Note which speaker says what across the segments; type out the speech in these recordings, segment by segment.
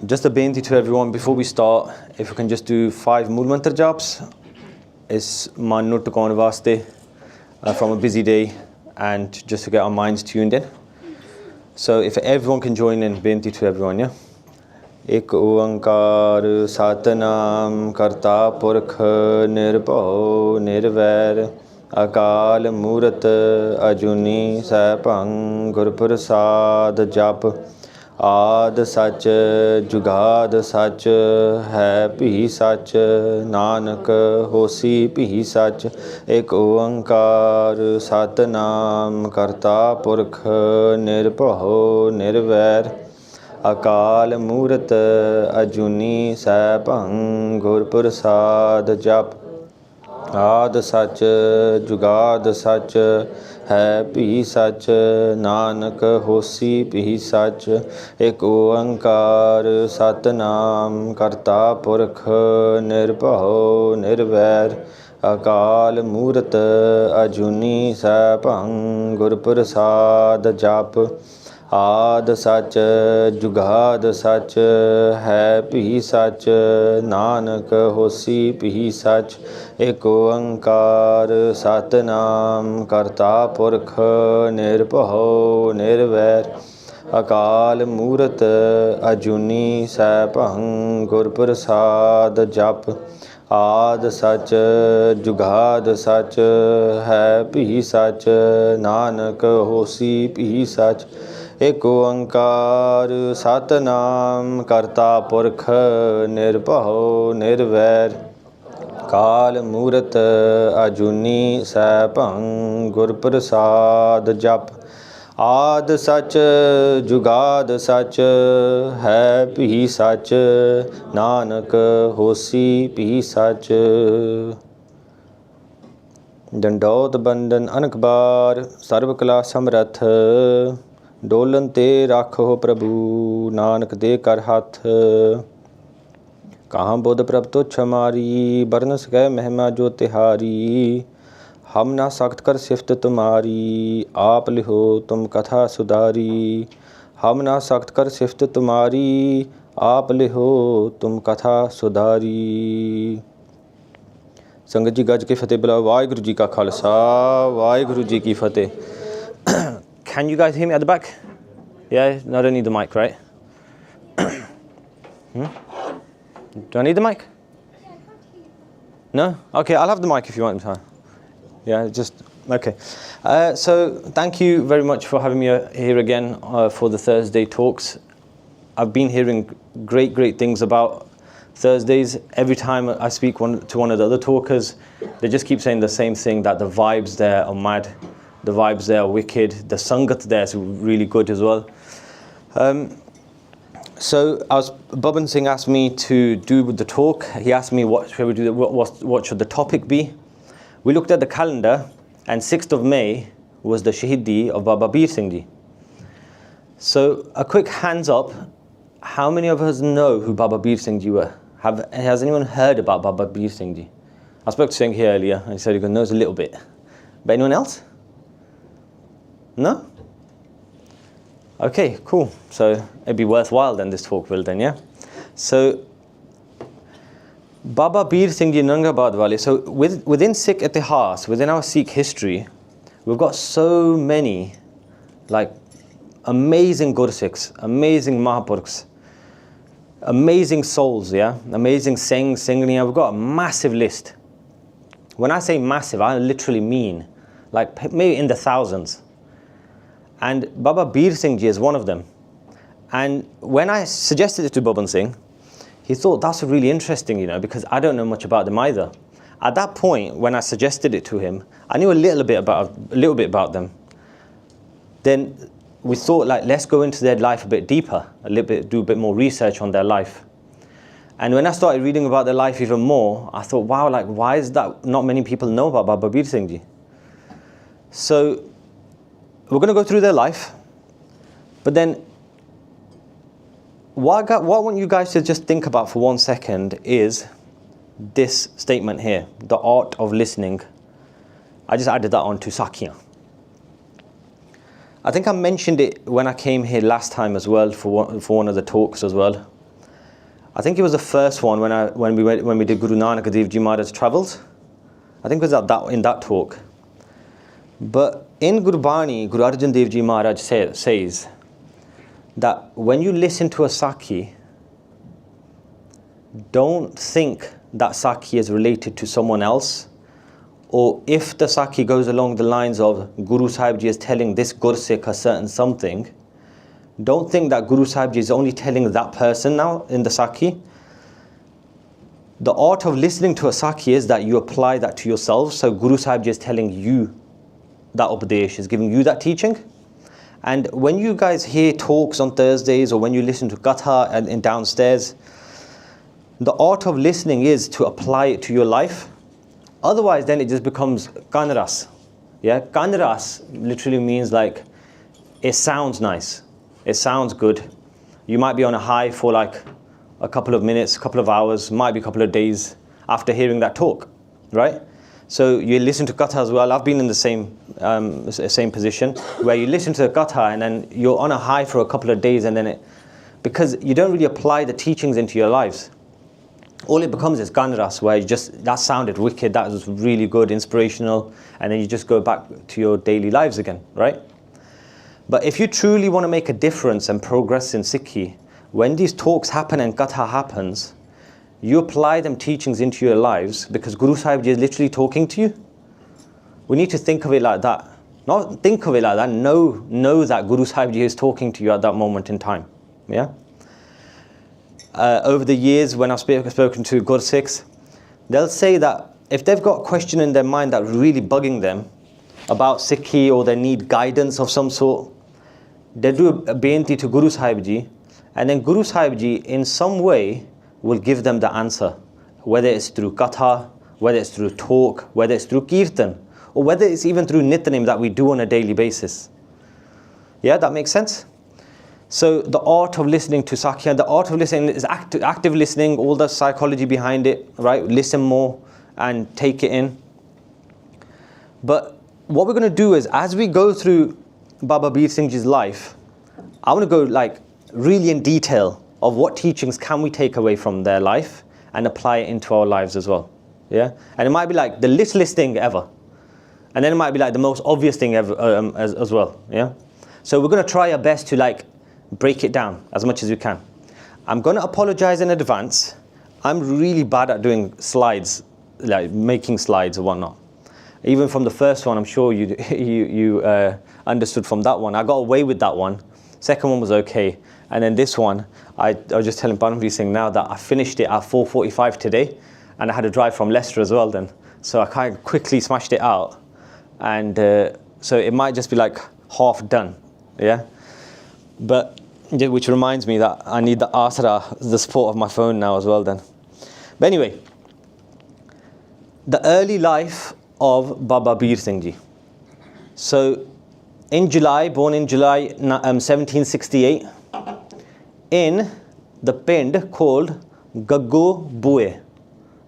Speaker 1: Just a beinti to everyone before we start, if we can just do 5 Mool Mantra japs. It's man nu takaun vaste from a busy day and just to get our minds tuned in. So if everyone can join in, beinti to everyone, yeah. Ek oankar satnam karta purkh nirbhau nirvair akal murat ajuni saipang gurprasad jap आद सच जुगाद सच है भी सच नानक होसी भी सच एक ओंकार सतनाम करता पुरख निर्भौ निर्वैर अकाल मूरत अजूनी सैभं गुरप्रसाद जप आद सच जुगाद सच है भी सच नानक होसी भी सच एक ओंकार सतनाम करता पुरख निर्भौ निर्वैर अकाल मूरत अजूनी सैभं गुरप्रसाद जप आद सच जुगाद सच है भी सच नानक होसी भी सच एक ओंकार सतनाम करता पुरख निर्भौ निर्वैर अकाल मूरत अजूनी सैभं गुरप्रसाद जप आद सच जुगाद सच है भी सच नानक होसी भी सच एक ओंकार सतनाम करता पुरख निर्भौ निर्वैर काल मूरत अजूनी सैभं गुरप्रसाद जप आद सच जुगाद सच है भी सच नानक होसी भी सच दंडौत बंदन अनक बार सर्व कला समरथ डोलन ते राखो प्रभु नानक दे कर हाथ कहाँ बुध प्रभ तुच्छ हमारी बरन सकै महिमा जो तिहारी हम ना सख्त कर सिफत तुम्हारी आप लिहो तुम कथा सुधारी हम ना सख्त कर सिफत तुम्हारी आप लिहो तुम कथा सुधारी। संगत जी गज के फतेह बुलाओ। वाहिगुरु जी का खालसा वाहिगुरु जी की फतेह। Can you guys hear me at the back? Yeah, no, I don't need the mic, right? Do I need the mic? No? Okay, I'll have the mic if you want. Yeah, just, okay. So thank you very much for having me here again for the Thursday talks. I've been hearing great things about Thursdays. Every time I speak to one of the other talkers, they just keep saying the same thing, that the vibes there are mad. The vibes there are wicked. The sangat there is really good as well. So Baban Singh asked me to do the talk. He asked me what should we do, what should the topic be. We looked at the calendar, and 6th of May was the Shahidi of Baba Bir Singh Ji. So a quick hands up, how many of us know who Baba Bir Singh Ji were? Has anyone heard about Baba Bir Singh Ji? I spoke to Singh here earlier, and he said he knows a little bit. But anyone else? No? Okay, cool. So it'd be worthwhile then, this talk will then, yeah? So Baba Bir Singh Ji Nangabad Wale. So within Sikh Itihas, within our Sikh history, we've got so many like amazing Gursikhs, amazing Mahapurkhs, amazing souls, yeah? Amazing Singhs, Singhniya. We've got a massive list. When I say massive, I literally mean like maybe in the thousands. And Baba Bir Singh Ji is one of them. And when I suggested it to Baban Singh, he thought that's really interesting, because I don't know much about them either. At that point, when I suggested it to him, I knew a little bit about them. Then we thought, like, let's go into their life a bit deeper, do a bit more research on their life. And when I started reading about their life even more, I thought, wow, like, why is that not many people know about Baba Bir Singh Ji? So we're going to go through their life, but then what I want you guys to just think about for 1 second is this statement here, the art of listening. I just added that on to Sakya. I think I mentioned it when I came here last time as well for one of the talks as well. I think it was the first one when we did Guru Nanak Dev Ji Maharaj's travels. I think it was in that talk. But in Gurbani, Guru Arjan Dev Ji Maharaj says that when you listen to a Sakhi, don't think that Sakhi is related to someone else, or if the Sakhi goes along the lines of Guru Sahib Ji is telling this Gursikh a certain something, don't think that Guru Sahib Ji is only telling that person now in the Sakhi. The art of listening to a Sakhi is that you apply that to yourself. So Guru Sahib Ji is telling you that Upadesh, is giving you that teaching. And when you guys hear talks on Thursdays, or when you listen to Katha and downstairs, the art of listening is to apply it to your life. Otherwise, then it just becomes kanras. Yeah, kanras literally means like, it sounds nice. It sounds good. You might be on a high for like a couple of minutes, a couple of hours, might be a couple of days after hearing that talk, right? So you listen to Katha as well. I've been in the same position where you listen to the Katha and then you're on a high for a couple of days, and then because you don't really apply the teachings into your lives, all it becomes is ganras, where you just, that sounded wicked, that was really good, inspirational, and then you just go back to your daily lives again, right? But if you truly want to make a difference and progress in Sikhi, when these talks happen and Katha happens, you apply them teachings into your lives, because Guru Sahib Ji is literally talking to you. We need to think of it like that. Not think of it like that, know that Guru Sahib Ji is talking to you at that moment in time. Yeah. Over the years, when I've spoken to Gursikhs, they'll say that if they've got a question in their mind that's really bugging them about Sikhi, or they need guidance of some sort, they do a beinti to Guru Sahib Ji, and then Guru Sahib Ji in some way will give them the answer, whether it's through Katha, whether it's through talk, whether it's through Kirtan, or whether it's even through Nitnem that we do on a daily basis. Yeah, that makes sense? So the art of listening to Sakya, the art of listening is active listening, all the psychology behind it, right? Listen more and take it in. But what we're going to do is, as we go through Baba Bir Singh Ji's life, I want to go like really in detail of what teachings can we take away from their life and apply it into our lives as well. Yeah, and it might be like the littlest thing ever, and then it might be like the most obvious thing ever as well. Yeah, so we're going to try our best to like break it down as much as we can. I'm going to apologize in advance. I'm really bad at doing slides, like making slides or whatnot. Even from the first one, I'm sure you understood from that one. I got away with that one. Second one was okay. And then this one, I was just telling Banvi Singh now that I finished it at 4:45 today, and I had to drive from Leicester as well then. So I kind of quickly smashed it out. And so it might just be like half done, yeah? But, which reminds me that I need the asra, the support of my phone now as well then. But anyway, the early life of Baba Bir Singh Ji. So in July, born in July 1768, in the pind called Gurmukhi.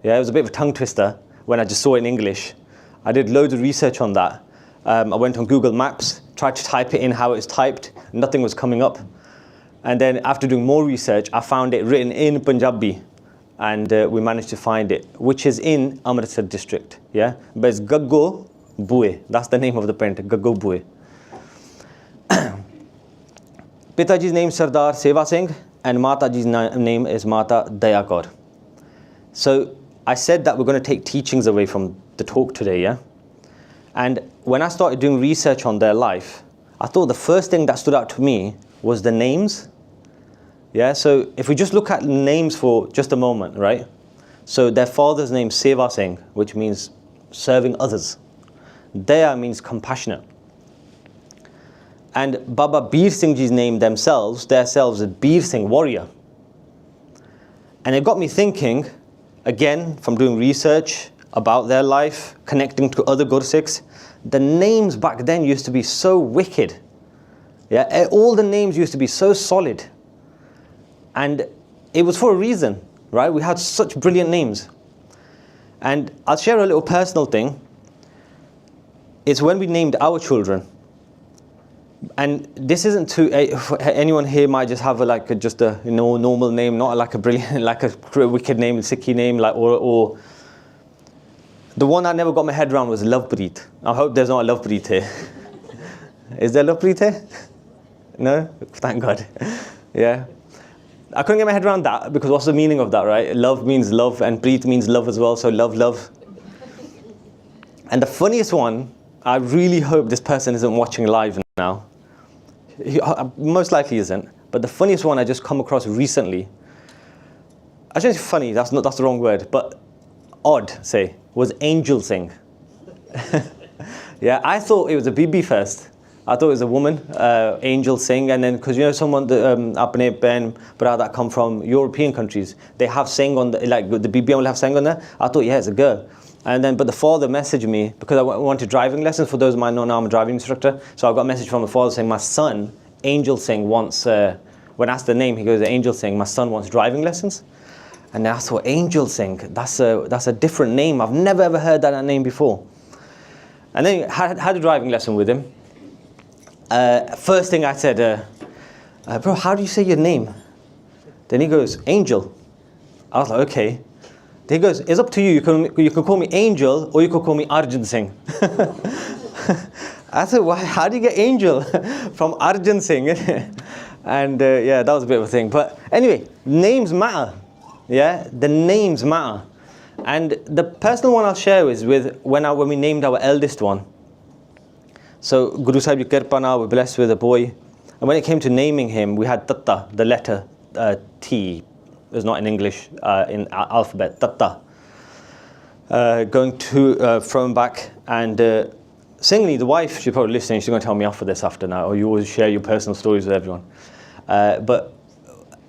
Speaker 1: Yeah, it was a bit of a tongue twister when I just saw it in English. I did loads of research on that. I went on Google Maps, tried to type it in how it was typed, nothing was coming up. And then after doing more research, I found it written in Punjabi, and we managed to find it, which is in Amritsar district. Yeah, but it's Gurmukhi. That's the name of the pind, Gurmukhi. Pitaji's name is Sardar Seva Singh, and Mataji's name is Mata Daya Kaur. So I said that we're going to take teachings away from the talk today, yeah? And when I started doing research on their life, I thought the first thing that stood out to me was the names. Yeah, so if we just look at names for just a moment, right? So their father's name is Seva Singh, which means serving others. Daya means compassionate. And Baba Bir Singh Ji's name themselves is Bir Singh, warrior. And it got me thinking, again, from doing research about their life, connecting to other Gursikhs, the names back then used to be so wicked. Yeah, all the names used to be so solid. And it was for a reason, right? We had such brilliant names. And I'll share a little personal thing. It's when we named our children. And this isn't to anyone here might just have just a normal name, not like a brilliant, like a wicked name, Sikhi name, like or the one I never got my head around was Lovepreet. I hope there's not a Lovepreet here. Is there Lovepreet here? No? Thank God. Yeah. I couldn't get my head around that because what's the meaning of that, right? Love means love and Preet means love as well, so love. And the funniest one, I really hope this person isn't watching live now. He most likely isn't. But the funniest one I just come across recently, actually it's funny, that's the wrong word, but odd, say, was Angel Singh. Yeah, I thought it was a BB first. I thought it was a woman, Angel Singh, and then because someone apne ben bra that come from European countries, they have Singh on the BBM will have Singh on there. I thought, yeah, it's a girl. And then, but the father messaged me because I wanted driving lessons. For those who might not know, I'm a driving instructor. So I got a message from the father saying, my son, Angel Singh, wants, when I asked the name, he goes, Angel Singh, my son wants driving lessons. And then I thought, Angel Singh, that's a different name. I've never ever heard that name before. And then had a driving lesson with him. First thing I said, bro, how do you say your name? Then he goes, Angel. I was like, okay. He goes, it's up to you. You can call me Angel or you can call me Arjun Singh. I said, why? How do you get Angel from Arjun Singh? And yeah, that was a bit of a thing. But anyway, names matter. Yeah, the names matter. And the personal one I'll share is with when we named our eldest one. So Guru Sahib Kirpana, we're blessed with a boy. And when it came to naming him, we had Tatta, the letter T. It's not in English, in alphabet, Tatta. Going to throw him back. And Singh, the wife, she's probably listening, she's going to tell me off for this after now, or you always share your personal stories with everyone. But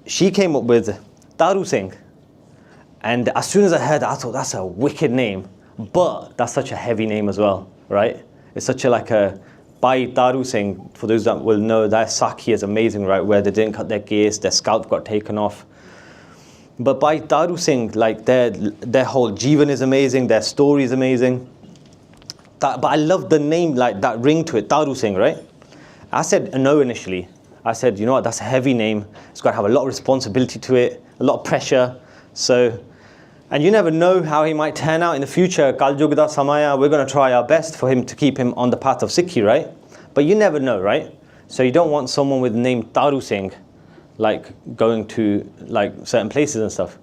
Speaker 1: she came up with Taru Singh. And as soon as I heard that, I thought, that's a wicked name. But that's such a heavy name as well, right? It's such a Bhai Taru Singh, for those that will know, that Sakhi is amazing, right? Where they didn't cut their case, their scalp got taken off. But Bhai Taru Singh, like their whole Jeevan is amazing, their story is amazing. But I love the name, like that ring to it, Taru Singh, right? I said no initially. I said, you know what, that's a heavy name. It's got to have a lot of responsibility to it, a lot of pressure. So, and you never know how he might turn out in the future. Kal Yug da Samaya, we're going to try our best for him to keep him on the path of Sikhi, right? But you never know, right? So you don't want someone with the name Taru Singh like going to like certain places and stuff.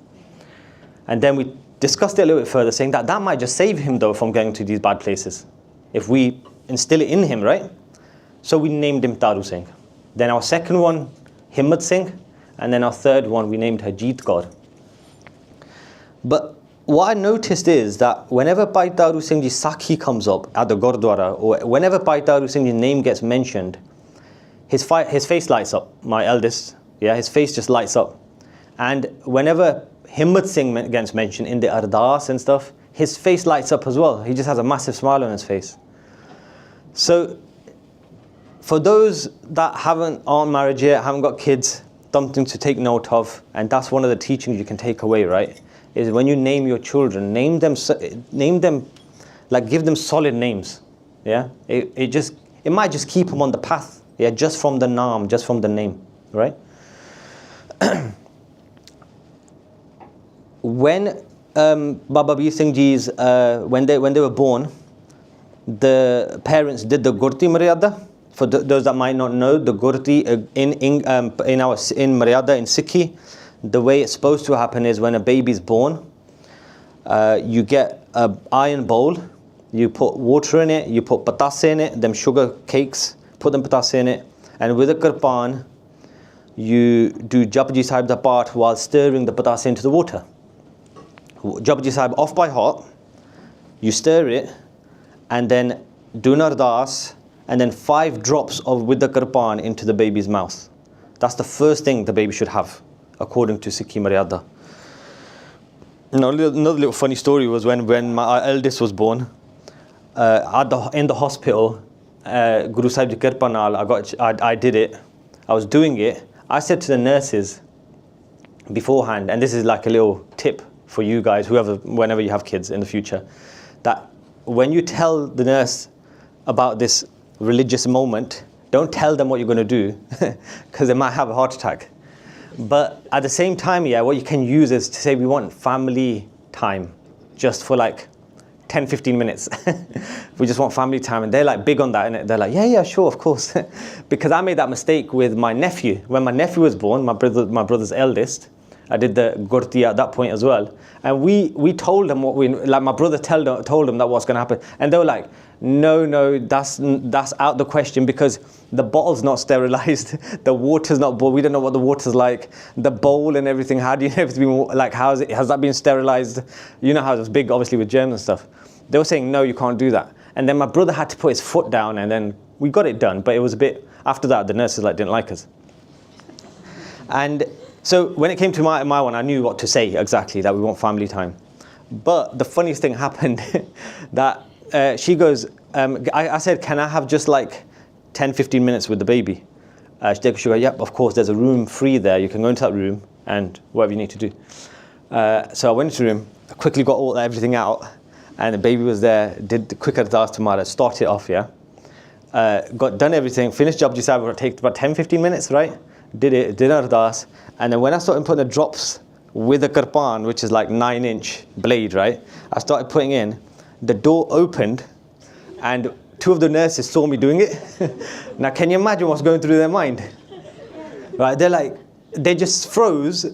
Speaker 1: And then we discussed it a little bit further, saying that might just save him though from going to these bad places if we instill it in him, right? So we named him Taru Singh. Then our second one, Himmat Singh, and then our third one we named her Jeet Kaur. But what I noticed is that whenever Bhai Taru Singh Ji Sakhi comes up at the Gurdwara, or whenever Bhai Taru Singh Ji's name gets mentioned, his face lights up, my eldest. Yeah, his face just lights up. And whenever Himmat Singh gets mentioned in the Ardas and stuff, his face lights up as well. He just has a massive smile on his face. So, for those that aren't married yet, haven't got kids, something to take note of, and that's one of the teachings you can take away, right? Is when you name your children, name them, like give them solid names. Yeah, it might just keep them on the path. Yeah, just from the naam, just from the name, right? When Baba Bir Singh Ji's when they were born, the parents did the Gutti maryada. For those that might not know, the Gurti in maryada in Sikhi, the way it's supposed to happen is when a baby's born, you get an iron bowl, you put water in it, you put patasse in it, them sugar cakes, put them patasse in it, and with a kirpan, you do Japji Sahib the part while stirring the patasse into the water. Japji Sahib off by heart, you stir it, and then do an Ardas, and then 5 drops with the kirpan into the baby's mouth. That's the first thing the baby should have, according to Sikhi maryada. Another little funny story was when my eldest was born, in the hospital, Guru Sahib Ji Kirpa Naal, I did it. I was doing it. I said to the nurses beforehand, and this is like a little tip for you guys, whenever you have kids in the future, that when you tell the nurse about this religious moment, Don't tell them what you're going to do because they might have a heart attack. But at the same time, yeah, what you can use is to say we want family time just for like 10, 15 minutes. We just want family time. And they're like big on that. And they're like, yeah, sure, of course. Because I made that mistake with my nephew. When my nephew was born, my brother's eldest, I did the Gutti at that point as well. And we told them like my brother told them that what's going to happen. And they were like, no, that's out the question because the bottle's not sterilized. The water's not boiled. We don't know what the water's like. The bowl and everything, how do you know if it's been, like, has that been sterilized? You know how it's big, obviously, with germs and stuff. They were saying, no, you can't do that. And then my brother had to put his foot down and then we got it done. But it was a bit, after that, the nurses didn't like us. And so when it came to my one, I knew what to say exactly, that we want family time. But the funniest thing happened that she goes, I said, can I have just like 10, 15 minutes with the baby? She goes, yep, of course, there's a room free there. You can go into that room and whatever you need to do. So I went into the room, quickly got everything out, and the baby was there, did the quick Ardas to Maharaj, started off, yeah. Got done everything, finished job, it would take about 10, 15 minutes, right? Did Ardas, and then when I started putting the drops with the Kirtan, which is like 9-inch blade, right? I started putting in, the door opened, and 2 of the nurses saw me doing it. Now, can you imagine what's going through their mind? Right? They just froze,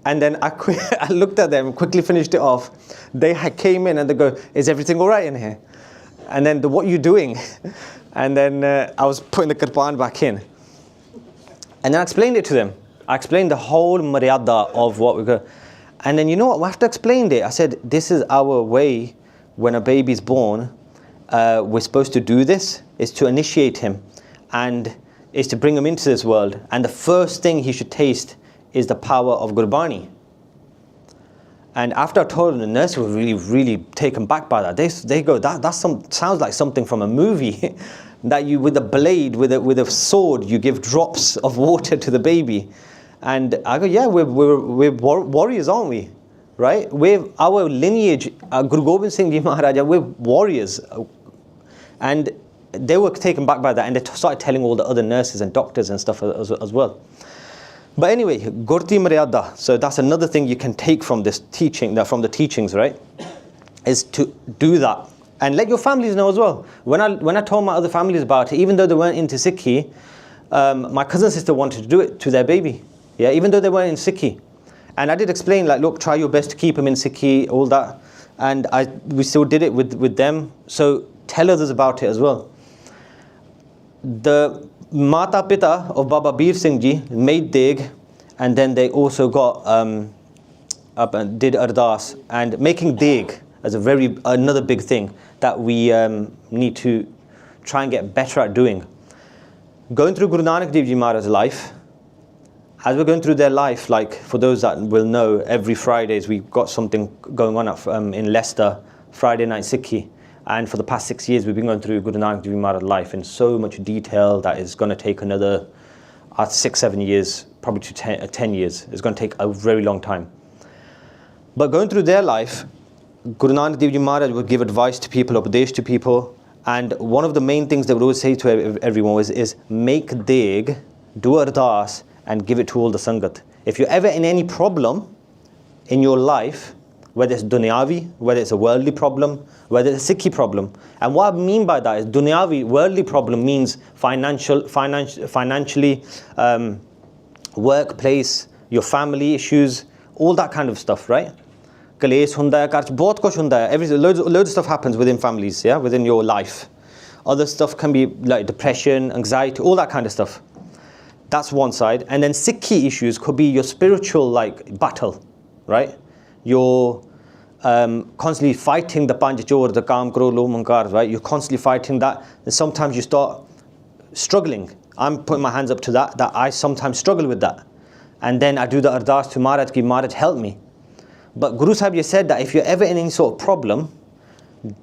Speaker 1: and then I looked at them, quickly finished it off. They came in and they go, is everything all right in here? And then, what are you doing? And then I was putting the Kirtan back in. And then I explained it to them. I explained the whole maryada of what we go. And then, you know what, after I explained it, I said, this is our way when a baby's born. We're supposed to do this, is to initiate him and is to bring him into this world. And the first thing he should taste is the power of Gurbani. And after I told them, the nurses were really, really taken back by that. They go, sounds like something from a movie. That you, with a blade, with a sword, you give drops of water to the baby. And I go, yeah, we're warriors, aren't we? Right? Our lineage, Guru Gobind Singh Ji Maharaja, we're warriors. And they were taken back by that, and they started telling all the other nurses and doctors and stuff as well. But anyway, Gurti Maryada, so that's another thing you can take from this teaching, from the teachings, right? Is to do that. And let your families know as well. When I told my other families about it, even though they weren't into Sikhi, my cousin sister wanted to do it to their baby. Yeah, even though they weren't in Sikhi. And I did explain, like, look, try your best to keep him in Sikhi, all that. And we still did it with them. So tell others about it as well. The Mata Pita of Baba Bir Singh Ji made degh, and then they also got did Ardas. And making degh is another big thing that we need to try and get better at doing. Going through Guru Nanak Dev Ji Maharaj's life, as we're going through their life, like for those that will know, every Fridays we've got something going on in Leicester, Friday Night Sikhi. And for the past 6 years, we've been going through Guru Nanak Dev Ji Maharaj's life in so much detail that is going to take another 6-7 years, probably to 10 years. It's going to take a very long time. But going through their life, Guru Nanak Dev Ji Maharaj would give advice to people, upadesh to people. And one of the main things they would always say to everyone is make degh, do ardas, and give it to all the sangat. If you're ever in any problem in your life, whether it's dunyavi, whether it's a worldly problem, whether it's a Sikhi problem. And what I mean by that is dunyavi, worldly problem means financially, workplace, your family issues, all that kind of stuff, right? Kalesh hunda hai, bahut kuch hunda hai. Loads of stuff happens within families, yeah, within your life. Other stuff can be like depression, anxiety, all that kind of stuff. That's one side. And then Sikhi issues could be your spiritual battle, right? You're constantly fighting the panchachor, the kam, kro, lo, mankar, right? You're constantly fighting that. And sometimes you start struggling. I'm putting my hands up to that I sometimes struggle with that. And then I do the ardas to Maharaj, ki Maharaj help me. But Guru Sahib said that if you're ever in any sort of problem,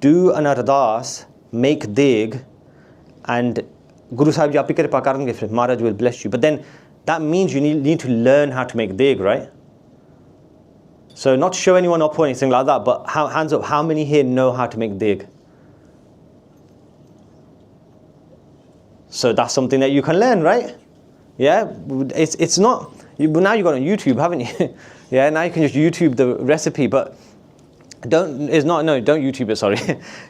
Speaker 1: do an ardas, make degh, and Guru Sahib ji aapki kripa karenge, Maharaj will bless you. But then that means you need to learn how to make degh, right? So not to show anyone up or anything like that, but hands up, how many here know how to make degh? So that's something that you can learn, right? Yeah, it's not, now you've got on YouTube, haven't you? Yeah, now you can just YouTube the recipe, but don't YouTube it, sorry.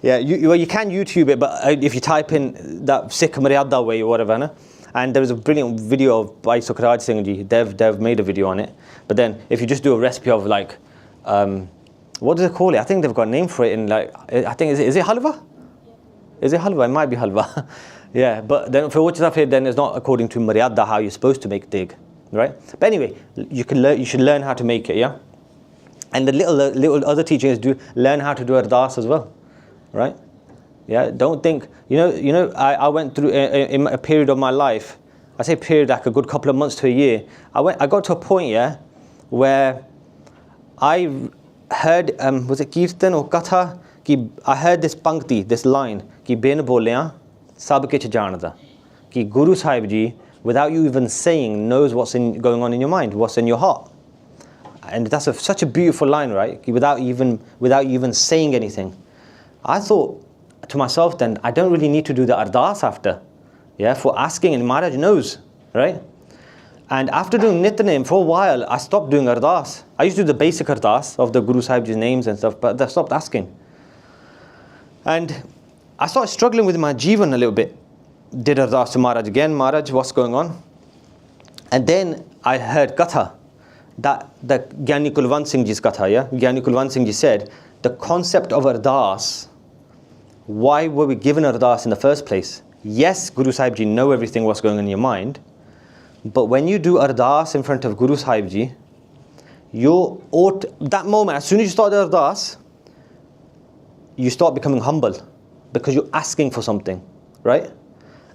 Speaker 1: Yeah, you can YouTube it, but if you type in that Sikh maryada way or whatever, no? And there was a brilliant video of Bhai Singh ji, they've made a video on it. But then if you just do a recipe of like, what do they call it? I think they've got a name for it in like, I think, is it halwa? Is it halwa? It might be halwa. Yeah, but then for what you've here, then it's not according to maryada how you're supposed to make degh, right? But anyway, you should learn how to make it, yeah? And the little other teachings do learn how to do ardas as well, right? Yeah, don't think, I went through in a period of my life, I say period like a good couple of months to a year, I got to a point, yeah, where I heard, was it Kirtan or Katha? I heard this pankti, this line, ki bin bolya, sab kich janada. Ki Guru Sahib ji, without you even saying, knows what's going on in your mind, what's in your heart. And that's such a beautiful line, right? Without you even saying anything. I thought to myself then, I don't really need to do the ardas after, yeah, for asking, and Maharaj knows, right? And after doing Nitnem for a while, I stopped doing ardas. I used to do the basic ardas of the Guru Sahib's names and stuff, but I stopped asking. And I started struggling with my jivan a little bit. Did ardas to Maharaj again, Maharaj, what's going on? And then I heard Katha, that the Gyani Kulwant Singh ji's Katha, yeah? Gyani Kulwant Singh ji said, the concept of ardas, why were we given ardas in the first place? Yes, Guru Sahib ji know everything what's going on in your mind, but when you do ardas in front of Guru Sahib ji, that moment, as soon as you start the ardas, you start becoming humble because you're asking for something, right?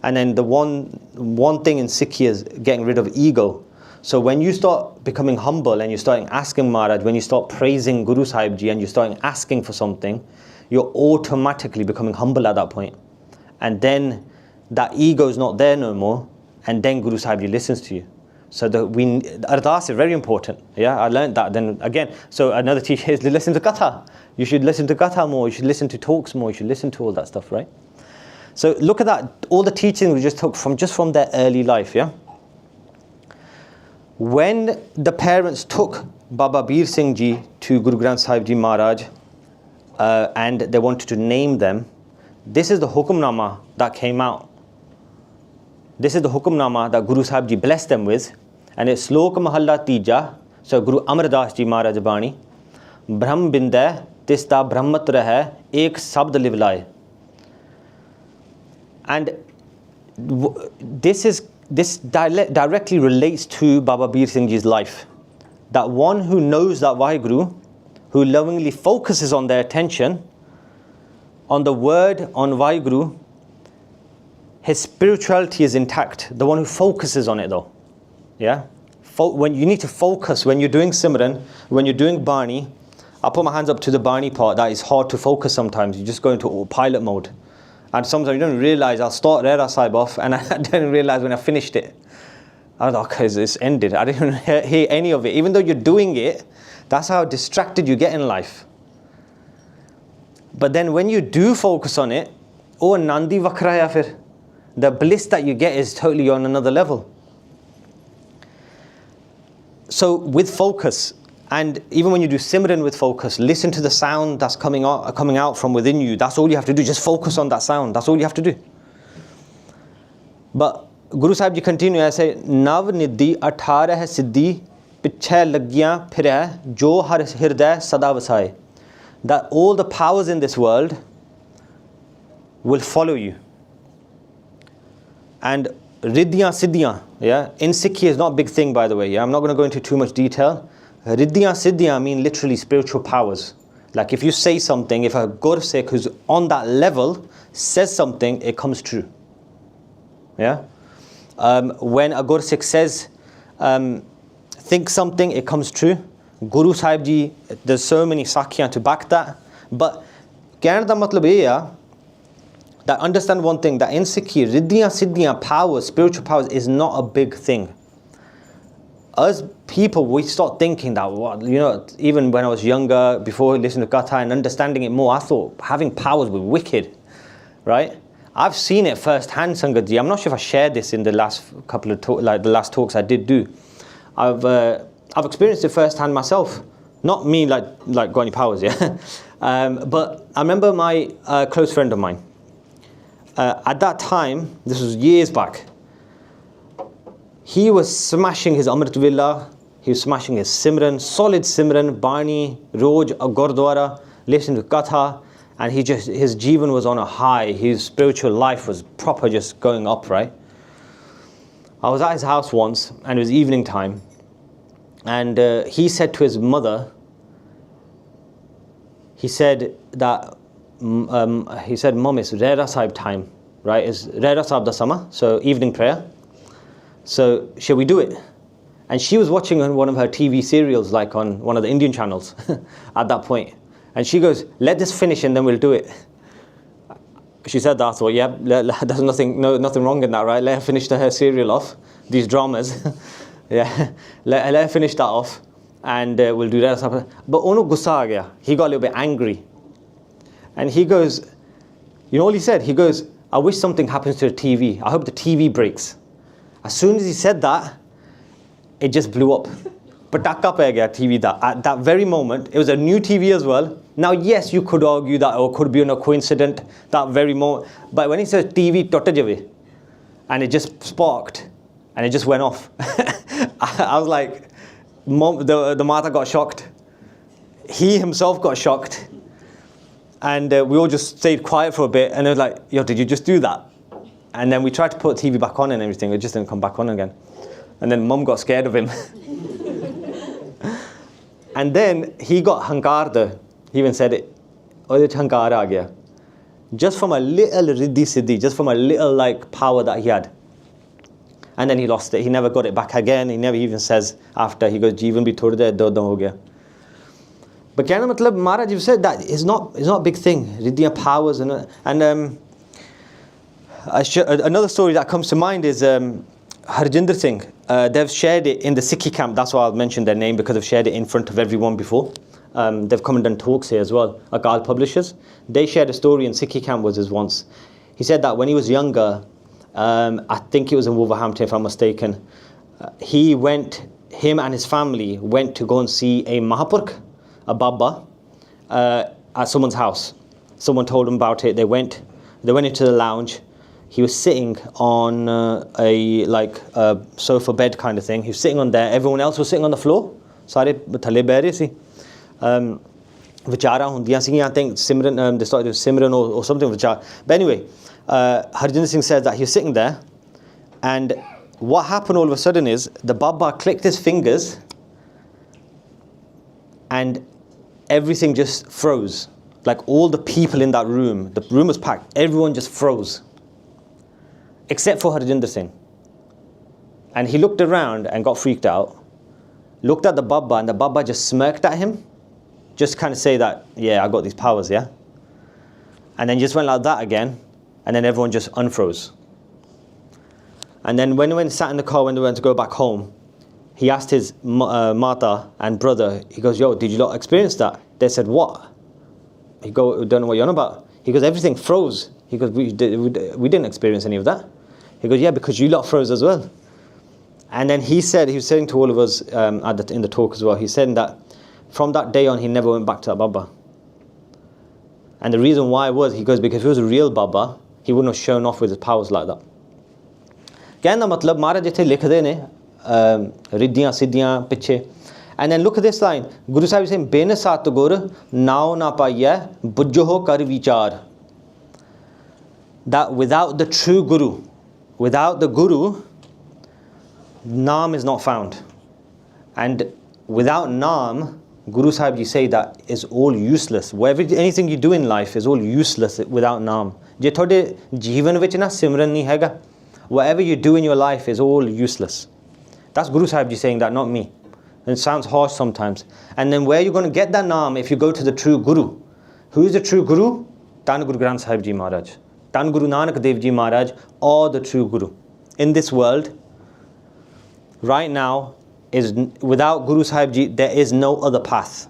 Speaker 1: And then the one thing in Sikhi is getting rid of ego. So when you start becoming humble and you start asking Maharaj, when you start praising Guru Sahib ji and you start asking for something, you're automatically becoming humble at that point. And then that ego is not there no more, and then Guru Sahib ji listens to you. So ardas is very important. Yeah, I learned that. Then again, so another teacher is to listen to Katha. You should listen to Katha more, you should listen to talks more, you should listen to all that stuff, right? So look at that, all the teaching we just took from their early life, yeah? When the parents took Baba Bir Singh ji to Guru Granth Sahib ji Maharaj, and they wanted to name them, this is the Hukumnama that came out. This is the Hukumnama that Guru Sahib ji blessed them with, and it's Slok Mahalla Tija, so Guru Amardas ji Maharaj Bani, Brahm Binda Tista Brahmat Rahe Ek Sabd Livlaye. And this directly relates to Baba Bir Singh ji's life. That one who knows that WhyGuru, who lovingly focuses on their attention, on the word, on WhyGuru, his spirituality is intact. The one who focuses on it though. Yeah? When you need to focus, when you're doing Simran, when you're doing Bani, I put my hands up to the Bani part, that is hard to focus sometimes. You just go into autopilot mode. And sometimes you don't realize, I'll start Rera Sahib off and I didn't realize when I finished it. I was like, okay, it's ended. I didn't hear any of it. Even though you're doing it, that's how distracted you get in life. But then when you do focus on it, oh, Nandi Vakraya fir. The bliss that you get is totally on another level. So with focus, and even when you do Simran with focus, listen to the sound that's coming out from within you. That's all you have to do. Just focus on that sound. That's all you have to do. But Guru Sahib ji continue, I say, Nav Nidhi 18 Siddhi Pichhe Lagyan Phireh Jo Har Hirday Sada Vasai. That all the powers in this world will follow you. And Riddhiyan Siddhiyan, yeah, in Sikhi is not a big thing, by the way. Yeah? I'm not going to go into too much detail. Riddhiyan Siddhiyan mean literally spiritual powers. Like if you say something, if a Gursik who's on that level says something, it comes true. Yeah? When a Gursik says, think something, it comes true. Guru Sahib ji, there's so many sakhiyan to back that. But kehne da matlab ye hai that understand one thing, that in Sikhi, Riddhiyan Siddhiyan powers, spiritual powers is not a big thing. Us people, we start thinking that, even when I was younger, before listening to Katha and understanding it more, I thought having powers was wicked, right? I've seen it firsthand, Sangat ji. I'm not sure if I shared this in the last couple of the last talks I did do. I've experienced it firsthand myself. Not me like got any powers, yeah. But I remember my close friend of mine. At that time, this was years back. He was smashing his Amrit Villa. He was smashing his Simran, solid Simran, Bani, Roj, Gurdwara, listening to Katha, and his Jivan was on a high. His spiritual life was proper, just going up, right? I was at his house once, and it was evening time, and he said to his mother, he said, Mum, it's Rera Sahib time, right? It's Rera Sahib da Sama, so evening prayer. So, shall we do it? And she was watching on one of her TV serials, like on one of the Indian channels at that point. And she goes, let this finish and then we'll do it. She said that, I thought, yeah, there's nothing wrong in that, right? Let her finish her serial off, these dramas. Yeah, let her finish that off and we'll do that. But Onu gussa aa gaya. He got a little bit angry. And he goes, you know what he said? He goes, I wish something happens to the TV. I hope the TV breaks. As soon as he said that, it just blew up. Pataka pe gaya TV da. At that very moment, it was a new TV as well. Now, yes, you could argue that it could be a coincidence, that very moment. But when he said TV totta jave, and it just sparked, and it just went off. I was like, Mom, the Mata got shocked. He himself got shocked. And we all just stayed quiet for a bit, and it was like, yo, did you just do that? And then we tried to put the TV back on and everything, it just didn't come back on again. And then Mum got scared of him. And then he got hankarda. He even said it. Ode hankar aa gaya. Just from a little riddhi siddhi, just from a little like power that he had. And then he lost it. He never got it back again. He never even says after. He goes, Jeevan bhi thode de do ho gaya. But kehna matlab, Maharaj, you said that it's not a big thing. Riddhiya powers and another story that comes to mind is Harjinder Singh. They've shared it in the Sikhi camp. That's why I'll mention their name, because they've shared it in front of everyone before. They've come and done talks here as well. Akal Publishers. They shared a story in Sikhi camp was his once. He said that when he was younger, I think it was in Wolverhampton if I'm mistaken, him and his family went to go and see a Mahapurkh, a Baba, at someone's house. Someone told them about it. They went into the lounge. He was sitting on a sofa bed kind of thing. He was sitting on there. Everyone else was sitting on the floor. Sare thale beh rahe si. Vichara hundiyan si. I think Simran, they started with Simran or something. Vichara. But anyway, Harjinder Singh says that he was sitting there, and what happened all of a sudden is the Baba clicked his fingers, and everything just froze. Like all the people in that room, the room was packed. Everyone just froze. Except for Harjinder Singh. And he looked around and got freaked out, looked at the Baba, and the Baba just smirked at him, just kind of say that, yeah, I got these powers, yeah? And then just went like that again, and then everyone just unfroze. And then when he sat in the car, when they went to go back home, he asked his Mata and brother, he goes, yo, did you not experience that? They said, what? He goes, don't know what you're on about. He goes, everything froze. He goes, we didn't experience any of that. He goes, yeah, because you lot froze as well. And then he was saying to all of us in the talk as well, he said that from that day on, he never went back to that Baba. And the reason why was, he goes, because if he was a real Baba, he wouldn't have shown off with his powers like that. कहने का मतलब महाराज इत्थे लिखदे ने रिद्धियां सिद्धियां पिछे. And then look at this line. Guru Sahib is saying, Bene sat gur nao na paiya bujjo kar vichar. That without the true Guru, without the Guru, Naam is not found. And without Naam, Guru Sahib ji say that is all useless. Anything you do in life is all useless without Naam. Je thode jeevan vich na simran nahi hega. Whatever you do in your life is all useless. That's Guru Sahib ji saying that, not me. And it sounds harsh sometimes. And then where you're going to get that Naam if you go to the true Guru? Who is the true Guru? Tan Guru Granth Sahib Ji Maharaj. Tan Guru Nanak Dev Ji Maharaj, or the true Guru. In this world, right now, is without Guru Sahib Ji, there is no other path,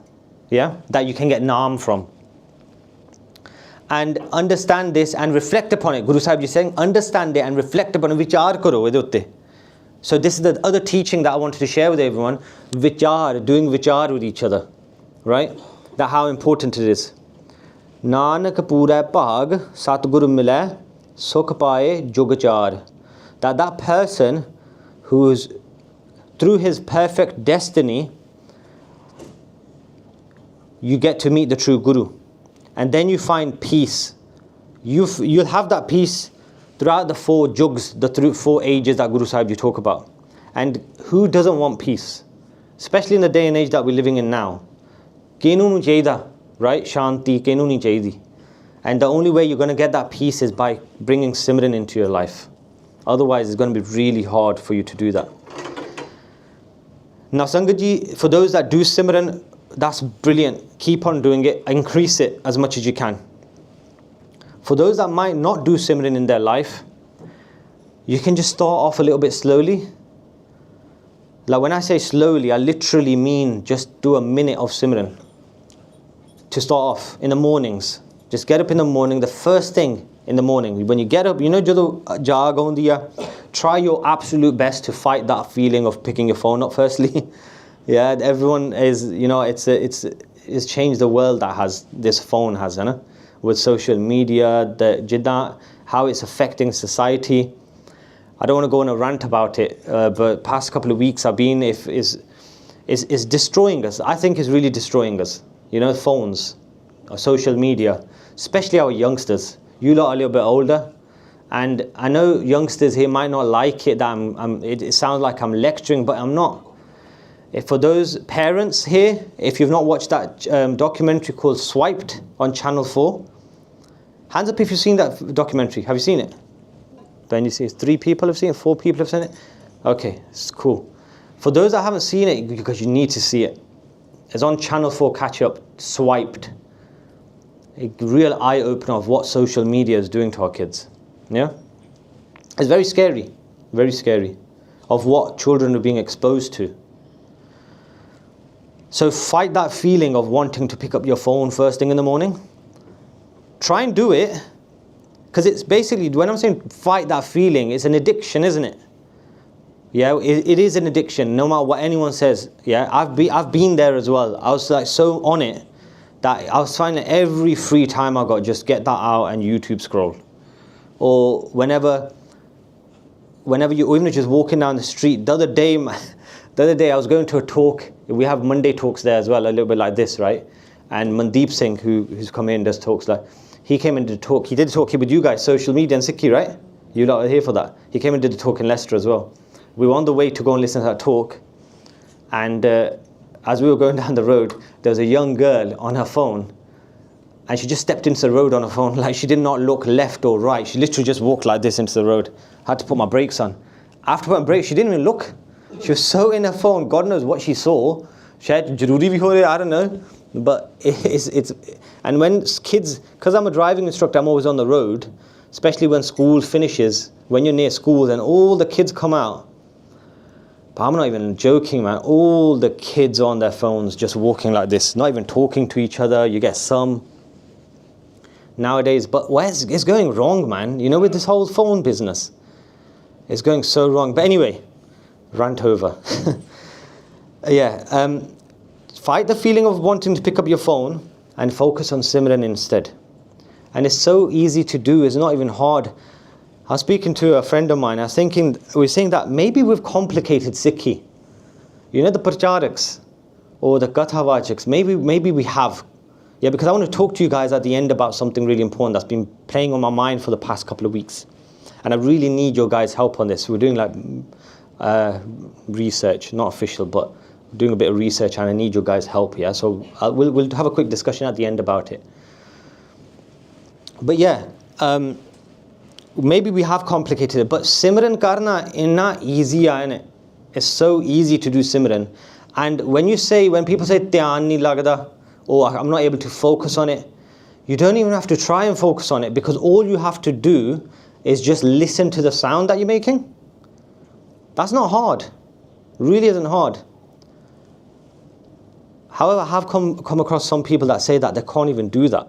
Speaker 1: yeah, that you can get Naam from. and understand this and reflect upon it. Guru Sahib ji saying, understand it and reflect upon it. Vichar karo ਇਹਦੇ ਉੱਤੇ. So this is the other teaching that I wanted to share with everyone. Vichar, doing vichar with each other, right? That how important it is. Nanak pura bhaag, Satguru milai, sukh paaye jugachar. That person who's through his perfect destiny, you get to meet the true Guru. And then you find peace. You'll have that peace throughout the 4 jugs, the 4 ages that Guru Sahib you talk about. And who doesn't want peace? Especially in the day and age that we're living in now. Kenu nu chaida, right? Shanti, kenu ni chaidi. And the only way you're going to get that peace is by bringing Simran into your life. Otherwise, it's going to be really hard for you to do that. Now, Sangat for those that do Simran, that's brilliant. Keep on doing it. Increase it as much as you can. For those that might not do Simran in their life, you can just start off a little bit slowly. Like when I say slowly, I literally mean just do a minute of Simran. To start off in the mornings. Just get up in the morning, the first thing in the morning. When you get up, you know, try your absolute best to fight that feeling of picking your phone up firstly. Yeah, everyone is, you know, it's changed the world that has this phone has, you know, with social media, how it's affecting society. I don't want to go on a rant about it, but past couple of weeks I've been, is destroying us. I think it's really destroying us. You know, phones, or social media, especially our youngsters. You lot are a little bit older, and I know youngsters here might not like it that it sounds like I'm lecturing, but I'm not. For those parents here, if you've not watched that documentary called Swiped on Channel 4, hands up if you've seen that documentary. Have you seen it? Then you see 3 people have seen it, 4 people have seen it. Okay, it's cool. For those that haven't seen it, because you need to see it, it's on Channel 4 catch up, Swiped. A real eye opener of what social media is doing to our kids. Yeah? It's very scary, of what children are being exposed to. So fight that feeling of wanting to pick up your phone first thing in the morning. Try and do it, because it's basically, when I'm saying fight that feeling, it's an addiction, isn't it? Yeah, it is an addiction, no matter what anyone says. Yeah, I've been there as well. I was like so on it that I was finding every free time I got, just get that out and YouTube scroll. Or whenever you, or even just walking down the street. The other day I was going to a talk. We have Monday talks there as well, a little bit like this, right? And Mandeep Singh, who's come in and does talks, like he came and did a talk. He did a talk here with you guys, social media and Sikhi, right? You lot are here for that. He came and did a talk in Leicester as well. We were on the way to go and listen to that talk, and as we were going down the road, there was a young girl on her phone, and she just stepped into the road on her phone. Like, she did not look left or right. She literally just walked like this into the road. I had to put my brakes on. After putting brakes, she didn't even look. She was so in her phone. God knows what she saw. Shayad jaruri bhi ho raha, I don't know. But it's and when kids, because I'm a driving instructor, I'm always on the road, especially when school finishes, when you're near school and all the kids come out. But I'm not even joking, man. All the kids on their phones just walking like this, not even talking to each other. You get some nowadays, but it's going wrong, man. You know, with this whole phone business, it's going so wrong. But anyway, rant over. Yeah, fight the feeling of wanting to pick up your phone and focus on Simran instead. And it's so easy to do. It's not even hard. I was speaking to a friend of mine. I was thinking, we were saying that maybe we've complicated Sikhi. You know, the Parcharaks or the Kathavachaks. Maybe we have. Yeah, because I want to talk to you guys at the end about something really important that's been playing on my mind for the past couple of weeks. And I really need your guys' help on this. We're doing like research, not official, but doing a bit of research, and I need your guys' help here. So we'll have a quick discussion at the end about it. But yeah, maybe we have complicated it, but Simran karna inna easy hai, innit? It's so easy to do Simran. And when people say dhyan nahi lagda, or I'm not able to focus on it, you don't even have to try and focus on it, because all you have to do is just listen to the sound that you're making. That's not hard. Really isn't hard. However, I have come across some people that say that they can't even do that.